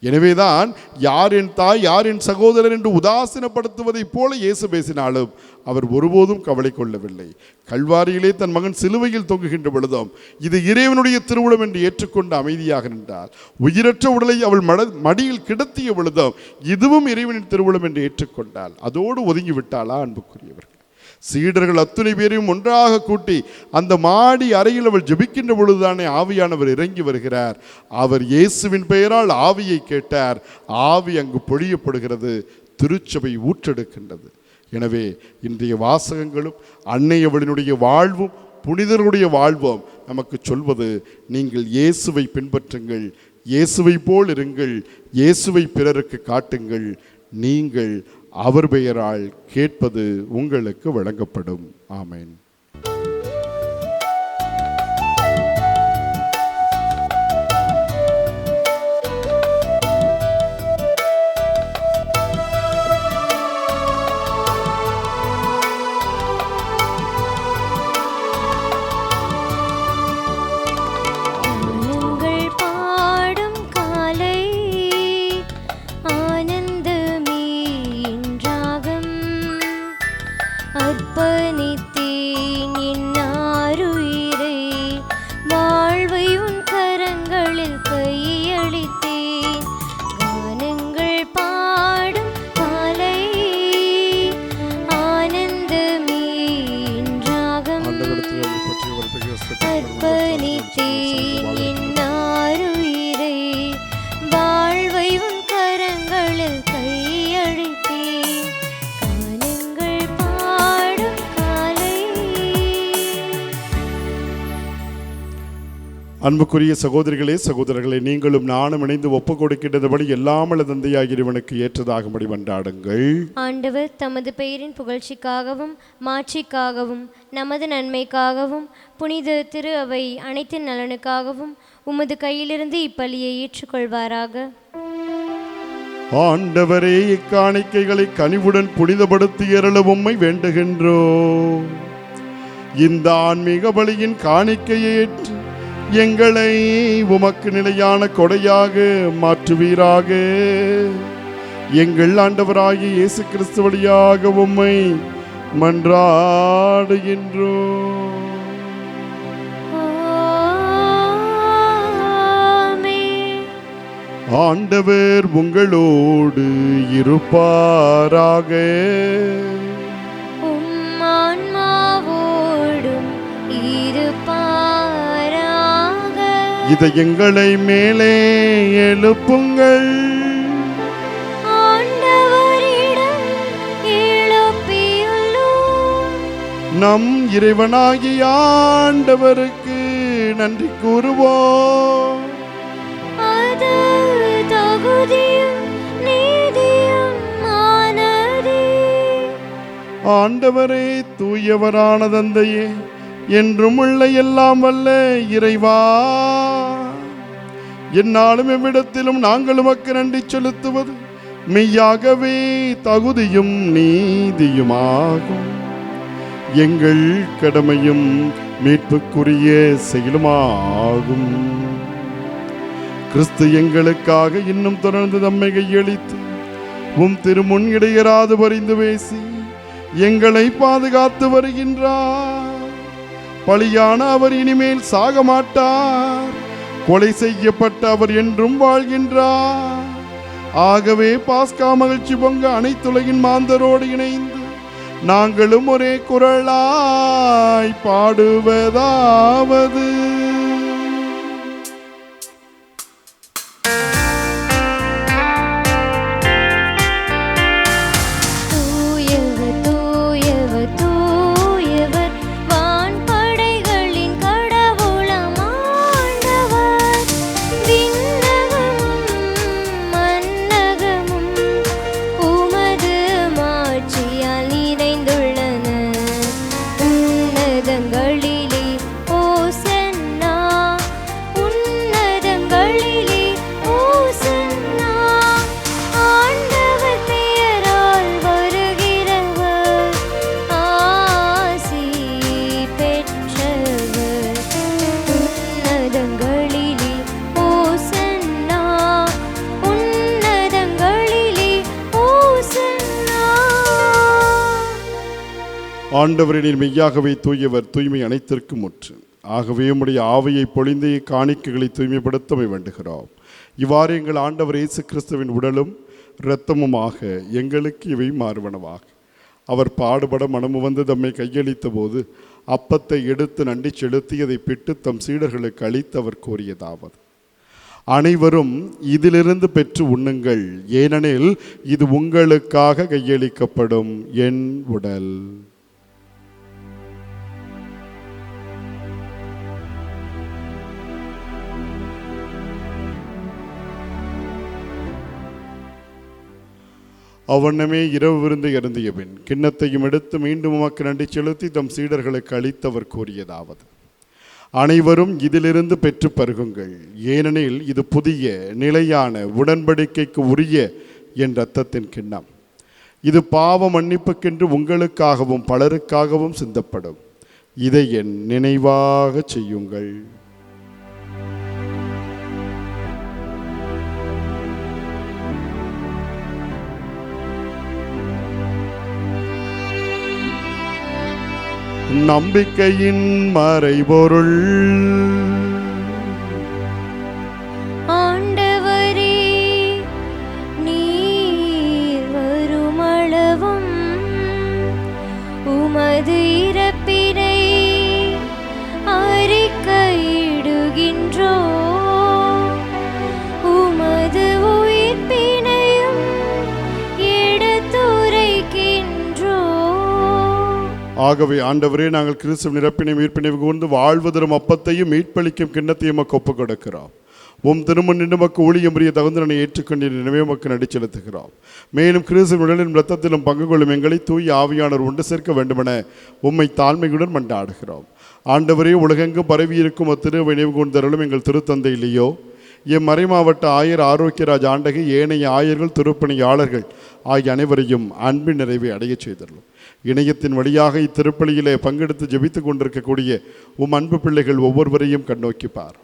எனவேதான் யார் என் தாய், யார் என் சகோதரர் என்று உதாசீனப்படுத்துவதைப் போல இயேசு பேசினாலும் அவர் ஒருபோதும் கவலை கொள்ளவில்லை. கல்வாரியிலே தன் மகன் சிலுவையில் தொங்குகின்ற பொழுதும் இது இறைவனுடைய திருவுளம் என்று ஏற்றுக்கொண்டு அமைதியாக நின்றார். உயிரற்ற உடலை அவள் மடியில் கிடத்திய பொழுதும் இதுவும் இறைவனின் திருவுளம் என்று ஏற்றுக்கொண்டாள். அதோடு ஒதுங்கி விட்டாளா அன்புக்குரியவர்கள்? சீடர்கள் அத்துணை பேரையும் ஒன்றாக கூட்டி அந்த மாடி அறையில் அவள் ஜெபிக்கின்ற பொழுதுதானே ஆவியானவர் இறங்கி வருகிறார். அவர் இயேசுவின் பெயரால் ஆவியை கேட்டார். ஆவி அங்கு பொழியப்படுகிறது. திருச்சபை ஊற்றெடுக்கின்றது. எனவே இன்றைய வாசகங்களும் அன்னையவளினுடைய வாழ்வும் புனிதர்களுடைய வாழ்வும் நமக்கு சொல்வது, நீங்கள் இயேசுவை பின்பற்றுங்கள், இயேசுவை போல் இருங்கள், இயேசுவை பிறருக்கு காட்டுங்கள், நீங்கள் அவர் பெயரால் கேட்பது உங்களுக்கு வழங்கப்படும். ஆமென். அர்ப்பணித்தே கரங்களில் கையளித்தேன். கானங்கள் பாடும் காலை ஆனந்தமே என்றாகம் அர்ப்பணித்தேன் என் ஆருயிரை. வாழ்வை உன் கரங்களில் கையளித்தேன். கானங்கள் பாடும் காலை. அன்புக்குரிய சகோதரிகளே சகோதரர்களே, நீங்களும் நானும் இணைந்து ஒப்பு கொடுக்கின்றபடி எல்லாமல்ல தந்தையாகிய இறைவனுக்கு ஏற்றதாகும்படி மன்றாடுங்கள். ஆண்டவர் தமது பெயரின் புகழ்ச்சிக்காகவும் மாட்சிக்காகவும் நமது நன்மைக்காகவும் புனித திரு அவை அனைத்து நலனுக்காகவும் உமது கையிலிருந்து இப்பலியை ஏற்றுக்கொள்வாராக. ஆண்டவரே, இக்காணிக்கைகளை கனிவுடன் புனிதப்படுத்தி அருள உம்மை வேண்டுகின்றோம். இந்த ஆன்மீக பலியின் காணிக்கையை ஏற்று எங்களை உமக்கு நிலையான கொடையாக மாற்றுவீராக. எங்கள் ஆண்டவராகிய இயேசு கிறிஸ்து வழியாக உம்மை மன்றாடுகின்றோம். ஆமென். ஆண்டவர் உங்களோடு இருப்பாராக. உம் ஆன்மாவோடும் இருப்பாராக. இதயங்களை மேலே எழுப்புங்கள். ஆண்டவரிடம் எழுப்பியுள்ளோம். நம் இறைவனாகிய ஆண்டவருக்கு நன்றி கூறுவோம். அது தகுதியும் நீதியுமானதே. ஆண்டவரே, தூயவரான தந்தையே, என்றும் உள்ள எல்லாம் வல்ல இறைவா, எந்நாளும் எவ்விடத்திலும் நாங்கள் உமக்கு நன்றி செலுத்துவது மெய்யாகவே தகுதியும் நீதியுமாகும். எங்கள் கடமையும் மீட்புக்குரிய செயலுமாகும். கிறிஸ்து எங்களுக்காக இன்னும் தொடர்ந்து தம்மை கையளித்து உம் திருமுன் இடையராது பரிந்து பேசி எங்களை பாதுகாத்து வருகின்றார். பலியான அவர் இனிமேல் சாக மாட்டார். கொலை செய்யப்பட்ட அவர் என்றும் வாழ்கின்றார். ஆகவே பாஸ்கா மகிழ்ச்சி பொங்க அனைத்துலகின் மாந்தரோடு இணைந்து நாங்களும் ஒரே குரலாய் பாடுவதாவது: தூயவர் தூயவர் தூயவர் வான்படைகளின் கடவுளாம் ஆண்டவர். விண்ணகமும் மண்ணகமும் உமது மாட்சியால் நிறைந்துள்ளன. உன்னதங்களிலே ஓசன்னா, உன்னதங்களிலே ஓசன்னா. ஆண்டவர் பெயரால் வருகிறவர் ஆசி பெற்றவர். உன்னதங்களிலே ஓசன்னா, உன்னதங்களிலே ஓசன்னா. ஆண்டவரின் மெய்யாகவே தூயவர், தூய்மை அனைத்திற்கும் முற்று. ஆகவே உம்முடைய ஆவியை பொழிந்து காணிக்கைகளை தூய்மைப்படுத்தமை வேண்டுகிறோம். இவ்வாறு எங்கள் ஆண்டவர் இயேசு கிறிஸ்துவின் உடலும் இரத்தமுமாக எங்களுக்கு இவை மாறுவனவாக. அவர் பாடுபட மனமு வந்து தம்மை கையளித்த போது அப்பத்தை எடுத்து நன்றி செலுத்தி அதை பிட்டு தம் சீடர்களுக்கு அளித்து அவர் கூறியதாவது: அனைவரும் இதிலிருந்து பெற்று உண்ணுங்கள், ஏனெனில் இது உங்களுக்காக கையளிக்கப்படும் என் உடல். அவ்வண்ணமே இரவு விருந்து அருந்திய பின் கிண்ணத்தையும் எடுத்து மீண்டும் உமக்கு நன்றி செலுத்தி தம் சீடர்களுக்கு அளித்தவர் கூறியதாவது: அனைவரும் இதிலிருந்து பெற்று பருகுங்கள், ஏனெனில் இது புதிய நிலையான உடன்படிக்கைக்கு உரிய என் இரத்தத்தின் கிண்ணம். இது பாவ மன்னிப்புக்கென்று உங்களுக்காகவும் பலருக்காகவும் சிந்தப்படும். இதை என் நினைவாக செய்யுங்கள். நம்பிக்கையின் மறைபொருள். ஆகவே ஆண்டவரே, நாங்கள் கிறிஸ்துவின் நிரப்பினை மீட்பினை கூர்ந்து வாழ்வதரும் அப்பத்தையும் மீட்பளிக்கும் கிண்ணத்தையும் நமக்கு ஒப்புக் கொடுக்கிறோம். உம் திருமண் நின்று மக்கு ஊழியம் புரிய தகுந்தனை ஏற்றுக்கொண்டு நினைவே மக்கு நடி செலுத்துகிறோம். மேலும் கிறிஸ்துவின் உடலின் இரத்தத்திலும் பங்கு கொள்ளும் எங்களை தூய் ஆவியானவர் ஒன்று சேர்க்க வேண்டுமென உம்மை தாழ்மையுடன் மன்றாடுகிறோம். ஆண்டவரே, உலகெங்கும் பரவி இருக்கும் அத்திருவை நினைவு கூர்ந்தருளும் எங்கள் திருத்தந்தை இல்லையோ, எம் மறைமாவட்ட ஆயர் ஆரோக்கியராஜ் ஆண்டகை, ஏனைய ஆயர்கள், திருப்பணியாளர்கள் ஆகிய அனைவரையும் அன்பின் நிறைவை அடைய செய்தருளும். இணையத்தின் வழியாக இத்திருப்பலியிலே பங்கெடுத்து ஜெபித்து கொண்டிருக்கக்கூடிய உம் அன்பு பிள்ளைகள் ஒவ்வொருவரையும் கண்ணோக்கி பார்.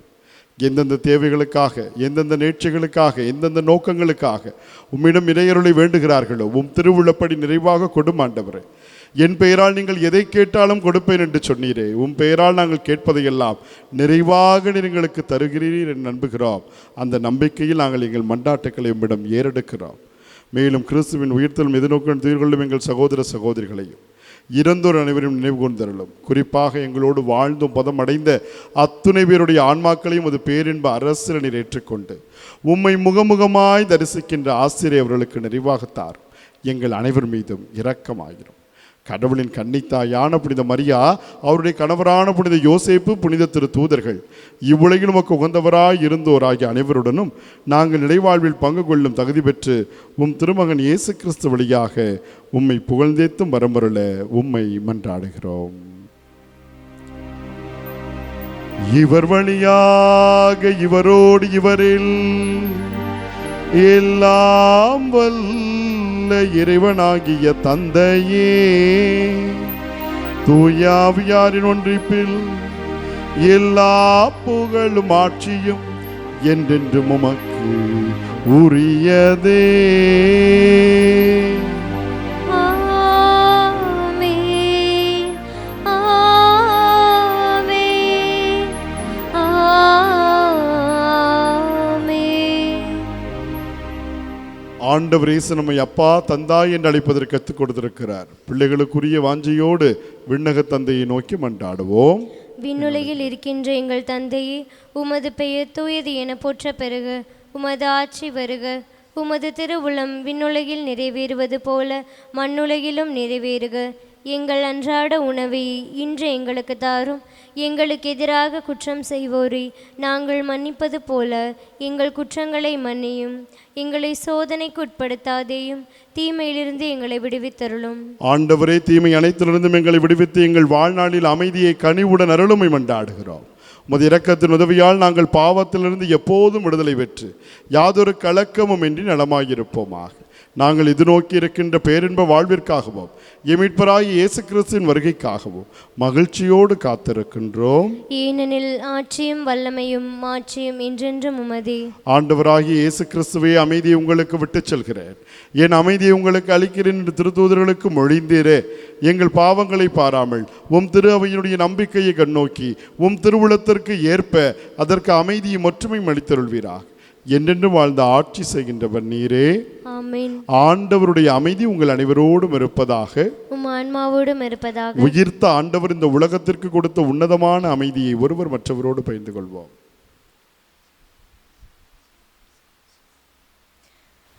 எந்தெந்த தேவைகளுக்காக, எந்தெந்த நேர்ச்சிகளுக்காக, எந்தெந்த நோக்கங்களுக்காக உம்மிடம் இறையருளை வேண்டுகிறார்களோ உம் திருவுள்ளப்படி நிறைவாக கொடும் ஆண்டவரே. என் பெயரால் நீங்கள் எதை கேட்டாலும் கொடுப்பேன் என்று சொன்னீரே. உம் பெயரால் நாங்கள் கேட்பதையெல்லாம் நிறைவாக எங்களுக்கு தருகிறீர் என்று நம்புகிறோம். அந்த நம்பிக்கையில் நாங்கள் எங்கள் மண்டாட்டுக்களை உம்மிடம் ஏறெடுக்கிறோம். மேலும் கிறிஸ்துவின் உயிர்த்தலும் எதிர்நோக்குடன் துயிர்கொள்ளும் எங்கள் சகோதர சகோதரிகளையும் இறந்தோர் அனைவரும் நினைவு கூர்ந்தருளும். குறிப்பாக எங்களோடு வாழ்ந்தும் பதம் அடைந்த அத்துணை பேருடைய ஆன்மாக்களையும் அது பேரின்ப அரசியல் நீர் ஏற்றுக்கொண்டு உம்மை முகமுகமாய் தரிசிக்கின்ற ஆசிரியர் அவர்களுக்கு நிறைவாகத்தார். எங்கள் அனைவர் மீதும் இரக்கமாயிரும். கடவுளின் கன்னித்தாயான புனித மரியா, அவருடைய கணவரான புனித யோசேப்பு, புனித திரு தூதர்கள், இவ்வுலகில் நமக்கு உகந்தவராய் இருந்தோராகிய அனைவருடனும் நாங்கள் நிலைவாழ்வில் பங்கு கொள்ளும் தகுதி பெற்று உம் திருமகன் இயேசு கிறிஸ்து வழியாக உம்மை புகழ்ந்தேத்தும் வரம்பருள உம்மை மன்றாடுகிறோம். இவர் வழியாக இவரோடு இவரில் எல்லாம் இறைவனாகிய தந்தையே, தூயாவியாரின் ஒன்றிப்பில் எல்லா புகழும் ஆட்சியும் என்றென்றும் உமக்கு உரியதே. ஆண்டவர் இயேசு நம்மை அப்பா, தந்தாய் என்று அழைப்பதற்கு கற்றுக் கொடுத்திருக்கிறார். பிள்ளைகளுக்குரிய வாஞ்சையோடு விண்ணக தந்தையை நோக்கி மன்றாடுவோம். விண்ணுலகில் இருக்கின்ற எங்கள் தந்தையே, உமது பெயர் தூயது என போற்ற பெறுக. உமது ஆட்சி வருக. உமது திருவுளம் விண்ணுலகில் நிறைவேறுவது போல மண்ணுலகிலும் நிறைவேறுக. எங்கள் அன்றாட உணவை இன்று எங்களுக்கு தாரும். எங்களுக்கு எதிராக குற்றம் செய்வோரை நாங்கள் மன்னிப்பது போல எங்கள் குற்றங்களை மன்னியும். எங்களை சோதனைக்கு உட்படுத்தாதேயும், தீமையிலிருந்து எங்களை விடுவித்தருளும். ஆண்டவரே, தீமை அனைத்திலிருந்தும் எங்களை விடுவித்து எங்கள் வாழ்நாளில் அமைதியை கனிவுடன் அருளுமை மன்றாடுகிறோம். உமது இரக்கத்தின் உதவியால் நாங்கள் பாவத்திலிருந்து எப்போதும் விடுதலை பெற்று யாதொரு கலக்கமும் இன்றி நலமாயிருப்போமாக. நாங்கள் இது நோக்கி இருக்கின்ற பேரின்ப வாழ்விற்காகவும் எமிட்பராய் இயேசு கிறிஸ்துவின் வருகைக்காகவும் மகிழ்ச்சியோடு காத்திருக்கின்றோம். ஏனெனில் ஆட்சியும் வல்லமையும் மாட்சியும் என்றென்றும் உமதே. ஆண்டவராகிய இயேசு கிறிஸ்துவே, அமைதியை உங்களுக்கு விட்டுச் செல்கிறேன், என் அமைதியை உங்களுக்கு அளிக்கிறேன் என்று திருத்தூதர்களுக்கு மொழிந்தீரே. எங்கள் பாவங்களை பாராமல் உம் திரு அவையினுடைய நம்பிக்கையை கண்ணோக்கி உம் திருவுளத்திற்கு ஏற்ப அதற்கு அமைதியை ஒற்றுமையும் அளித்தருள்வீராக. என்றென்று வாழ்ந்த ஆட்சி செய்கின்றவர் நீரே. ஆமென். ஆண்டவருடைய அமைதி உங்கள் அனைவரோடும் இருப்பதாக, உம் ஆன்மாவோடும் இருப்பதாக. உயிர்த்த ஆண்டவர் இந்த உலகத்திற்கு கொடுத்த உன்னதமான அமைதியை ஒருவர் மற்றவரோடு பகிர்ந்து கொள்வோம்.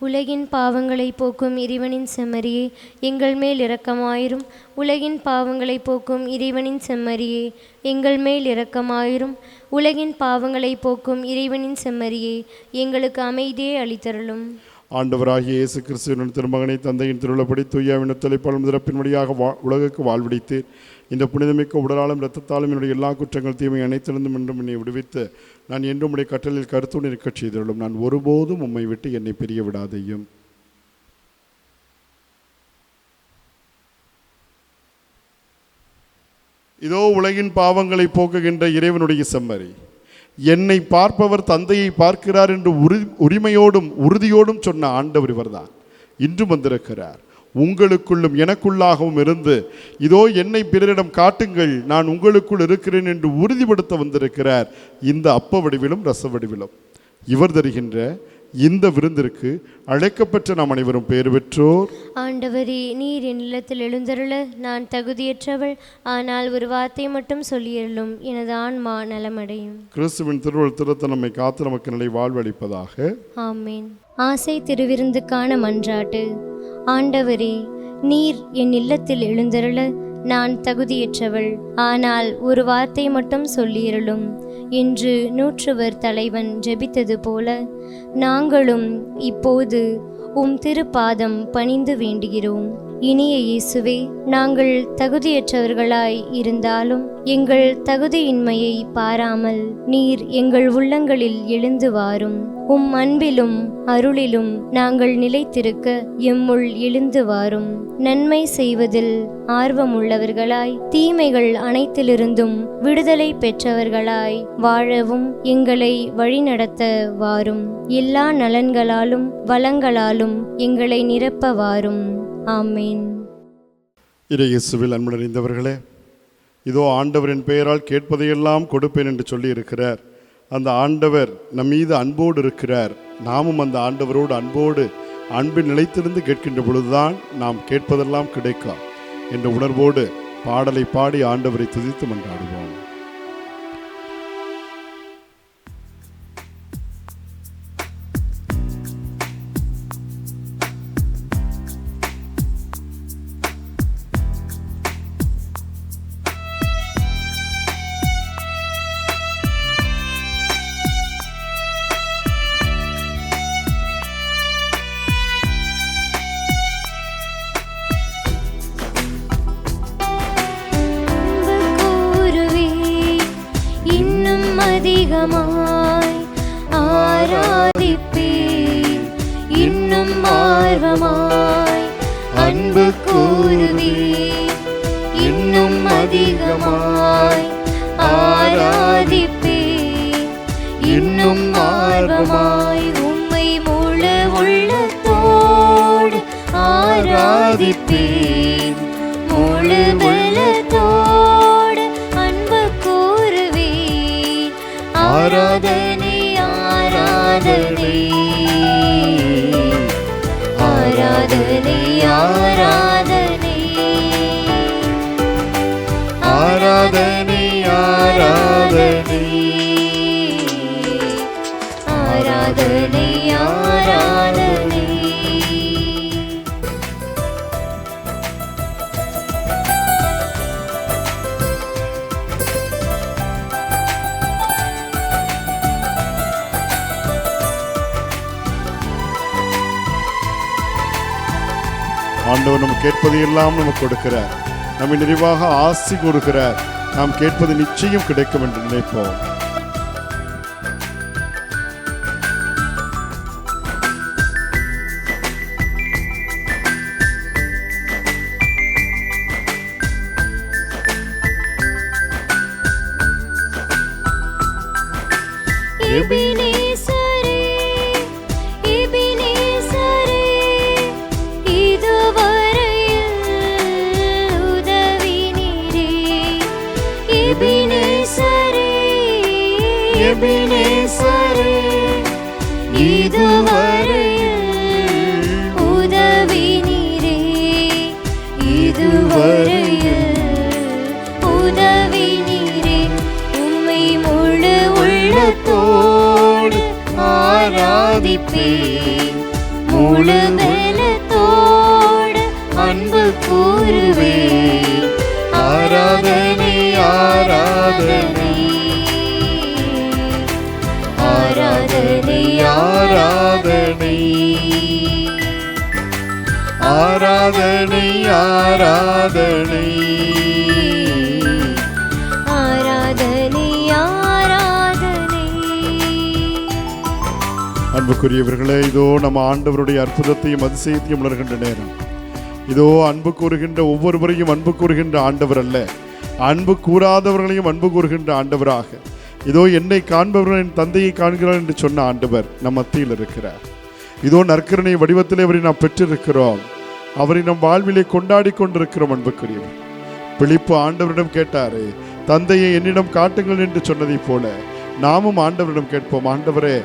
உலகின் பாவங்களை போக்கும் இறைவனின் செம்மறியே, எங்கள் மேல் இரக்கமாயிரும். உலகின் பாவங்களை போக்கும் இறைவனின் செம்மறியே, எங்கள் மேல் இரக்கமாயிரும். உலகின் பாவங்களை போக்கும் இறைவனின் செம்மறியே, எங்களுக்கு அமைதியை அளித்தருளும். ஆண்டவராகிய இயேசு கிறிஸ்துவின் திருமகனை தந்தையின் திருவிழப்படி தூயாவின் தொலைப்பாலும் திறப்பின் வழியாக உலகுக்கு வாழ்விடித்து இந்த புனிதமிக்க உடலாலும் இரத்தத்தாலும் என்னுடைய எல்லா குற்றங்கள் தீமை அனைத்திருந்தும் என்றும் என்னை விடுவித்து நான் என்றும் உடைய கட்டளில் கருத்துடன் இருக்கச் செய்துள்ளோம். நான் ஒருபோதும் உம்மை விட்டு என்னை பிரிய விடாதையும். இதோ உலகின் பாவங்களை போக்குகின்ற இறைவனுடைய செம்மறி, என்னை பார்ப்பவர் தந்தையை பார்க்கிறார் என்று உரிமையோடும் உறுதியோடும் சொன்ன ஆண்டவர் இவர்தான். இன்றும் வந்திருக்கிறார். உங்களுக்குள்ளும் எனக்குள்ளாகவும் இருந்து இதோ என்னை பிறரிடம் காட்டுங்கள், நான் உங்களுக்குள் இருக்கிறேன் என்று உறுதிப்படுத்த வந்திருக்கிறார். இந்த அப்ப வடிவிலும் ரச வடிவிலும் இவர் தருகின்ற இந்த விருந்திற்கு அழைக்கப்பட்ட நாம் அனைவரும் பேர் பெற்றோர். ஆண்டவரே, நீர் என் இல்லத்தில் எழுந்தருள நான் தகுதியற்றவள். ஆனால் ஒரு வார்த்தை மட்டும் சொல்லியருளும், எனது ஆன்மா நலமடையும். கிறிஸ்துவின் திருவள் திருத்த நம்மை காத்து நமக்கு நிலை வாழ்வளிப்பதாக. ஆமேன். ஆசை திருவிருந்துக்கான மன்றாட்டு. ஆண்டவரே, நீர் என் இல்லத்தில் எழுந்தருள நான் தகுதியற்றவள், ஆனால் ஒரு வார்த்தை மட்டும் சொல்லியருளும் என்று நூற்றுவர் தலைவன் ஜெபித்தது போல நாங்களும் இப்போது உம் திருப்பாதம் பணிந்து வேண்டுகிறோம். இனிய இயேசுவே, நாங்கள் தகுதியற்றவர்களாய் இருந்தாலும் எங்கள் தகுதியின்மையை பாராமல் நீர் எங்கள் உள்ளங்களில் எழுந்து வாரும். உம் அன்பிலும் அருளிலும் நாங்கள் நிலைத்திருக்க எம்முள் எழுந்து வாரும். நன்மை செய்வதில் ஆர்வமுள்ளவர்களாய், தீமைகள் அனைத்திலிருந்தும் விடுதலை பெற்றவர்களாய் வாழவும் எங்களை வழிநடத்த வாரும். எல்லா நலன்களாலும் வளங்களாலும் எங்களை நிரப்ப வாரும். ஆமேன். இயேசுவில் அன்பு நிறைந்தவர்களே, இதோ ஆண்டவரின் பெயரால் கேட்பதையெல்லாம் கொடுப்பேன் என்று சொல்லி இருக்கிறார். அந்த ஆண்டவர் நம் மீது அன்போடு இருக்கிறார். நாமும் அந்த ஆண்டவரோடு அன்பில் நிலைத்திருந்து கேட்கின்ற பொழுதுதான் நாம் கேட்பதெல்லாம் கிடைக்கும் என்ற உணர்வோடு பாடலை பாடி ஆண்டவரை துதித்து மன்றாடுவோம். அதிகமாய் ஆராதிப்பேன், இன்னும் ஆர்வமாய் அன்பு கூறுவேன், இன்னும் அதிகமாய் ஆராதிப்பேன், இன்னும் ஆர்வமாய் உம்மை முழு உள்ளத்தோடு ஆராதிப்பேன், முழு பலத்தோடு அன்பு கூறுவேன். ஆராதனை ஆராதனை ஆராதனை ஆராதனை ஆராதனை ஆராதனை ஆராதனை ஆராதனை. ஆண்டவர் நம்ம கேட்பது எல்லாம் நமக்கு கொடுக்கிறார், நம்மை நிறைவாக ஆசி கொடுக்கிறார். நாம் கேட்பது நிச்சயம் கிடைக்கும் என்று நினைப்போம். எபினேசரே, இதுவரையில் உதவி நீரே, இதுவரையில் உதவி நீரே. உம்மை முழு உள்ளத்தோடு ஆராதிப்பேன், முழு பலத்தோடு அன்பு கூறுவேன். ஆராதனை ஆராதனை ஆராதனை ஆராதனை ஆராதனை ஆராதனை ஆராதனை ஆராதனை. அன்புக்குரியவர்களே, இதோ நம்ம ஆண்டவருடைய அற்புதத்தையும் அதிசயத்தையும் உணர்கின்ற நேரம். இதோ அன்பு கூறுகின்ற ஒவ்வொருவரையும் அன்பு கூறுகின்ற ஆண்டவர் அல்ல, அன்பு கூறாதவர்களையும் அன்பு கூறுகின்ற ஆண்டவராக, இதோ என்னை காண்பவர்கள் என் தந்தையை காண்கிறார் என்று சொன்ன ஆண்டவர் நம் மத்தியில் இருக்கிறார். இதோ நற்கருணை வடிவத்திலே அவரை நாம் பெற்றிருக்கிறோம், அவரை நம் வாழ்விலே கொண்டாடி கொண்டிருக்கிறோம். அன்புக்குரியவர் பிலிப்பு ஆண்டவரிடம் கேட்டாரே, தந்தையை என்னிடம் காட்டுங்கள் என்று சொன்னதை போல நாமும் ஆண்டவரிடம் கேட்போம். ஆண்டவரே,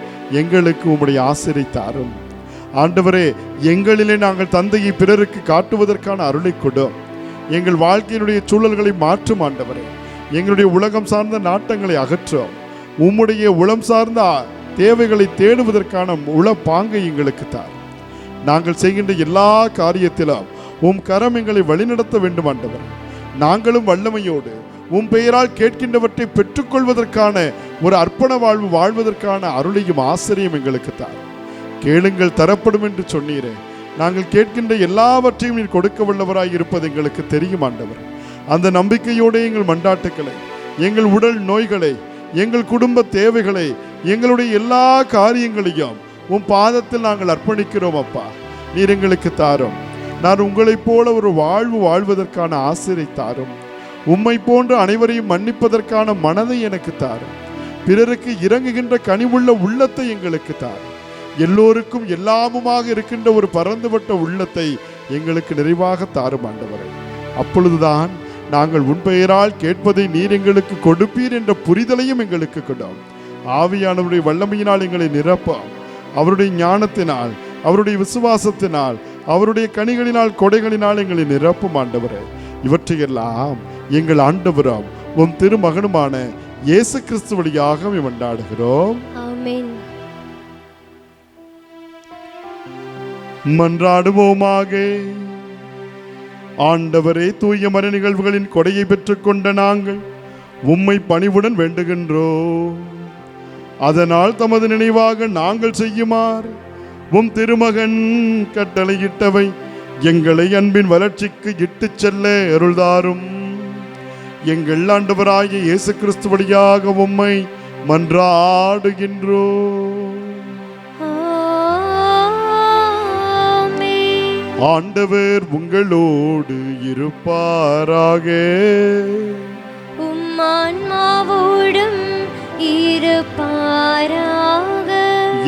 எங்களுக்கு உம்முடைய ஆசிரை தாரும். ஆண்டவரே, எங்களிலே நாங்கள் தந்தையை பிறருக்கு காட்டுவதற்கான அருளை கொடும். எங்கள் வாழ்க்கையினுடைய சூழல்களை மாற்றும் ஆண்டவரே. எங்களுடைய உலகம் சார்ந்த நாட்டங்களை அகற்றும். உம்முடைய உளம் சார்ந்த தேவைகளை தேடுவதற்கான உள பாங்கை எங்களுக்கு தார். நாங்கள் செய்கின்ற எல்லா காரியத்திலும் உம் கரம் எங்களை வழிநடத்த வேண்டும் ஆண்டவர். நாங்களும் வல்லமையோடு உம் பெயரால் கேட்கின்றவற்றை பெற்றுக்கொள்வதற்கான ஒரு அர்ப்பண வாழ்வு வாழ்வதற்கான அருளையும் ஆசிரியம் எங்களுக்கு தார். கேளுங்கள் தரப்படும் என்று சொன்னீரே. நாங்கள் கேட்கின்ற எல்லாவற்றையும் நீர் கொடுக்க வல்லவராய் இருப்பது எங்களுக்கு தெரியும் ஆண்டவர். அந்த நம்பிக்கையோடு எங்கள் மண்டாட்டுக்களை, எங்கள் உடல் நோய்களை, எங்கள் குடும்ப தேவைகளை, எங்களுடைய எல்லா காரியங்களையும் உம் பாதத்தில் நாங்கள் அர்ப்பணிக்கிறோம் அப்பா. நீர் எங்களுக்கு தாரும். நான் உங்களைப் போல ஒரு வாழ்வு வாழ்வதற்கான ஆசிரை தாரும். உம்மை போன்ற அனைவரையும் மன்னிப்பதற்கான மனதை எனக்கு தாரும். பிறருக்கு இறங்குகின்ற கனிவுள்ள உள்ளத்தை எங்களுக்கு தாரும். எல்லோருக்கும் எல்லாமுமாக இருக்கின்ற ஒரு பரந்துபட்ட உள்ளத்தை எங்களுக்கு நிறைவாக தாரும் ஆண்டவரே. அப்பொழுதுதான் நாங்கள் உன் பெயரால் கேட்பதை நீர் எங்களுக்கு கொடுப்பீர் என்ற புரிதலையும் எங்களுக்கு கொடும். ஆவியானவருடைய வல்லமையினால் எங்களை நிரப்போம். அவருடைய ஞானத்தினால், அவருடைய விசுவாசத்தினால், அவருடைய கனிகளினால், கொடைகளினால் எங்களை நிரப்பும் ஆண்டவரே. இவற்றையெல்லாம் எங்கள் ஆண்டவராம் உம் திருமகனுமான இயேசு கிறிஸ்து வழியாக கொண்டாடுகிறோம். ஆமென். மன்றாடுவோமாக. ஆண்டவரே, தூய மறை நிகழ்வுகளின் கொடையை பெற்றுக்கொண்ட நாங்கள் உம்மை பணிவுடன் வேண்டுகின்றோம். அதனால் தமது நினைவாக நாங்கள் செய்யுமாறு உம் திருமகன் கட்டளையிட்டவை எங்களை அன்பின் வளர்ச்சிக்கு இட்டுச் செல்ல அருள்தாரும். எங்கள் ஆண்டவராகிய இயேசு கிறிஸ்து வழியாக உம்மை மன்றாடுகின்றோம். ஆண்டவர் உங்களோடு இருப்பாராக. உம் ஆன்மாவோடும் இருப்பாராக.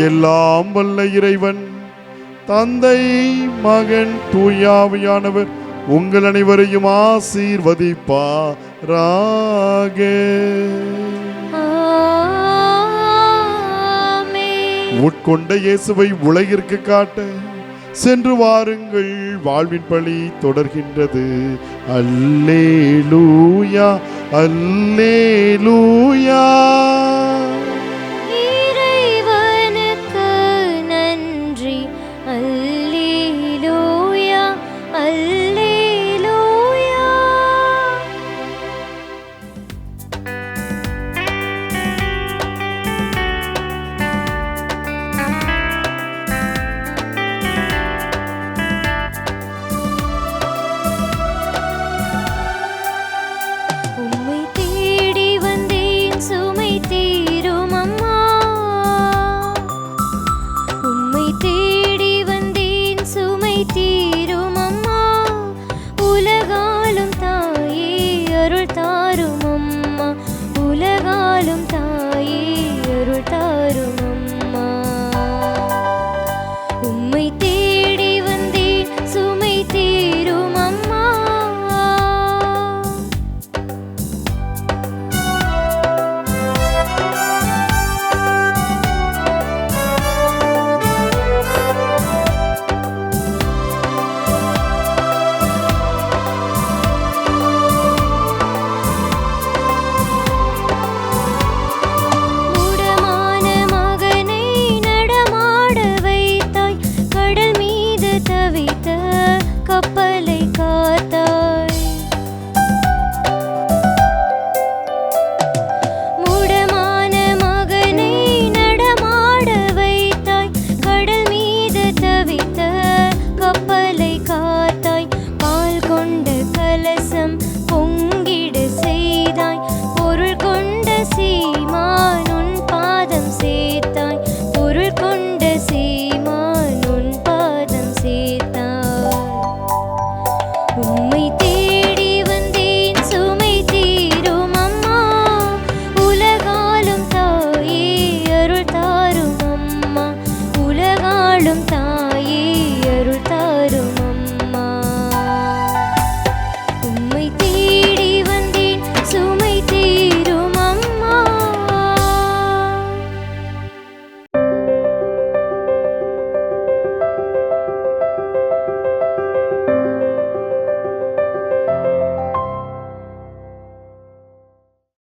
எல்லாம் வல்ல இறைவன் தந்தை, மகன், தூயாவியானவர் உங்கள் அனைவரையும் ஆசீர்வதிப்பாராக. உட்கொண்ட இயேசுவை உலகிற்கு காட்ட சென்று வாருங்கள். வாழ்வின் பலி தொடர்கின்றது. அல்லேலூயா, அல்லேலூயா. இறைவனுக்கு நன்றி. அல்லேலூயா, அல்லேலூயா. உம்மை தேடி வந்தேன், சுமை தீரும் அம்மா. உம்மை தேடி வந்தேன், சுமை தீரும் அம்மா. உலகாலும் தாயே அருள் தாரும் அம்மா. உலகாலும் தாயே அருள் தாரும் அம்மா. உம்மை தேடி வந்தேன், சுமை தீரும் அம்மா. மூடமான மகனை நடமாட வைத்தாய். கடல் மீது தவித்த கப்பலை காத்தாய். மூடமான மகனை நடமாட வைத்தாய். கடல் மீது தவித்த கப்பலை காத்தாய். பால் கொண்ட கலசம் பொங்கிட செய்தாய். பொருள் கொண்ட சீமான் உன் பாதம் சேர்த்தாய். பொருள் கொண்ட சீமான் உன் பாதம் சேர்த்தாய். உம்மை தேடி வந்தேன், சுமை தீரும் அம்மா. உலகாலும் தாயே அருள் தாரும் அம்மா. உலகாலும் தாயே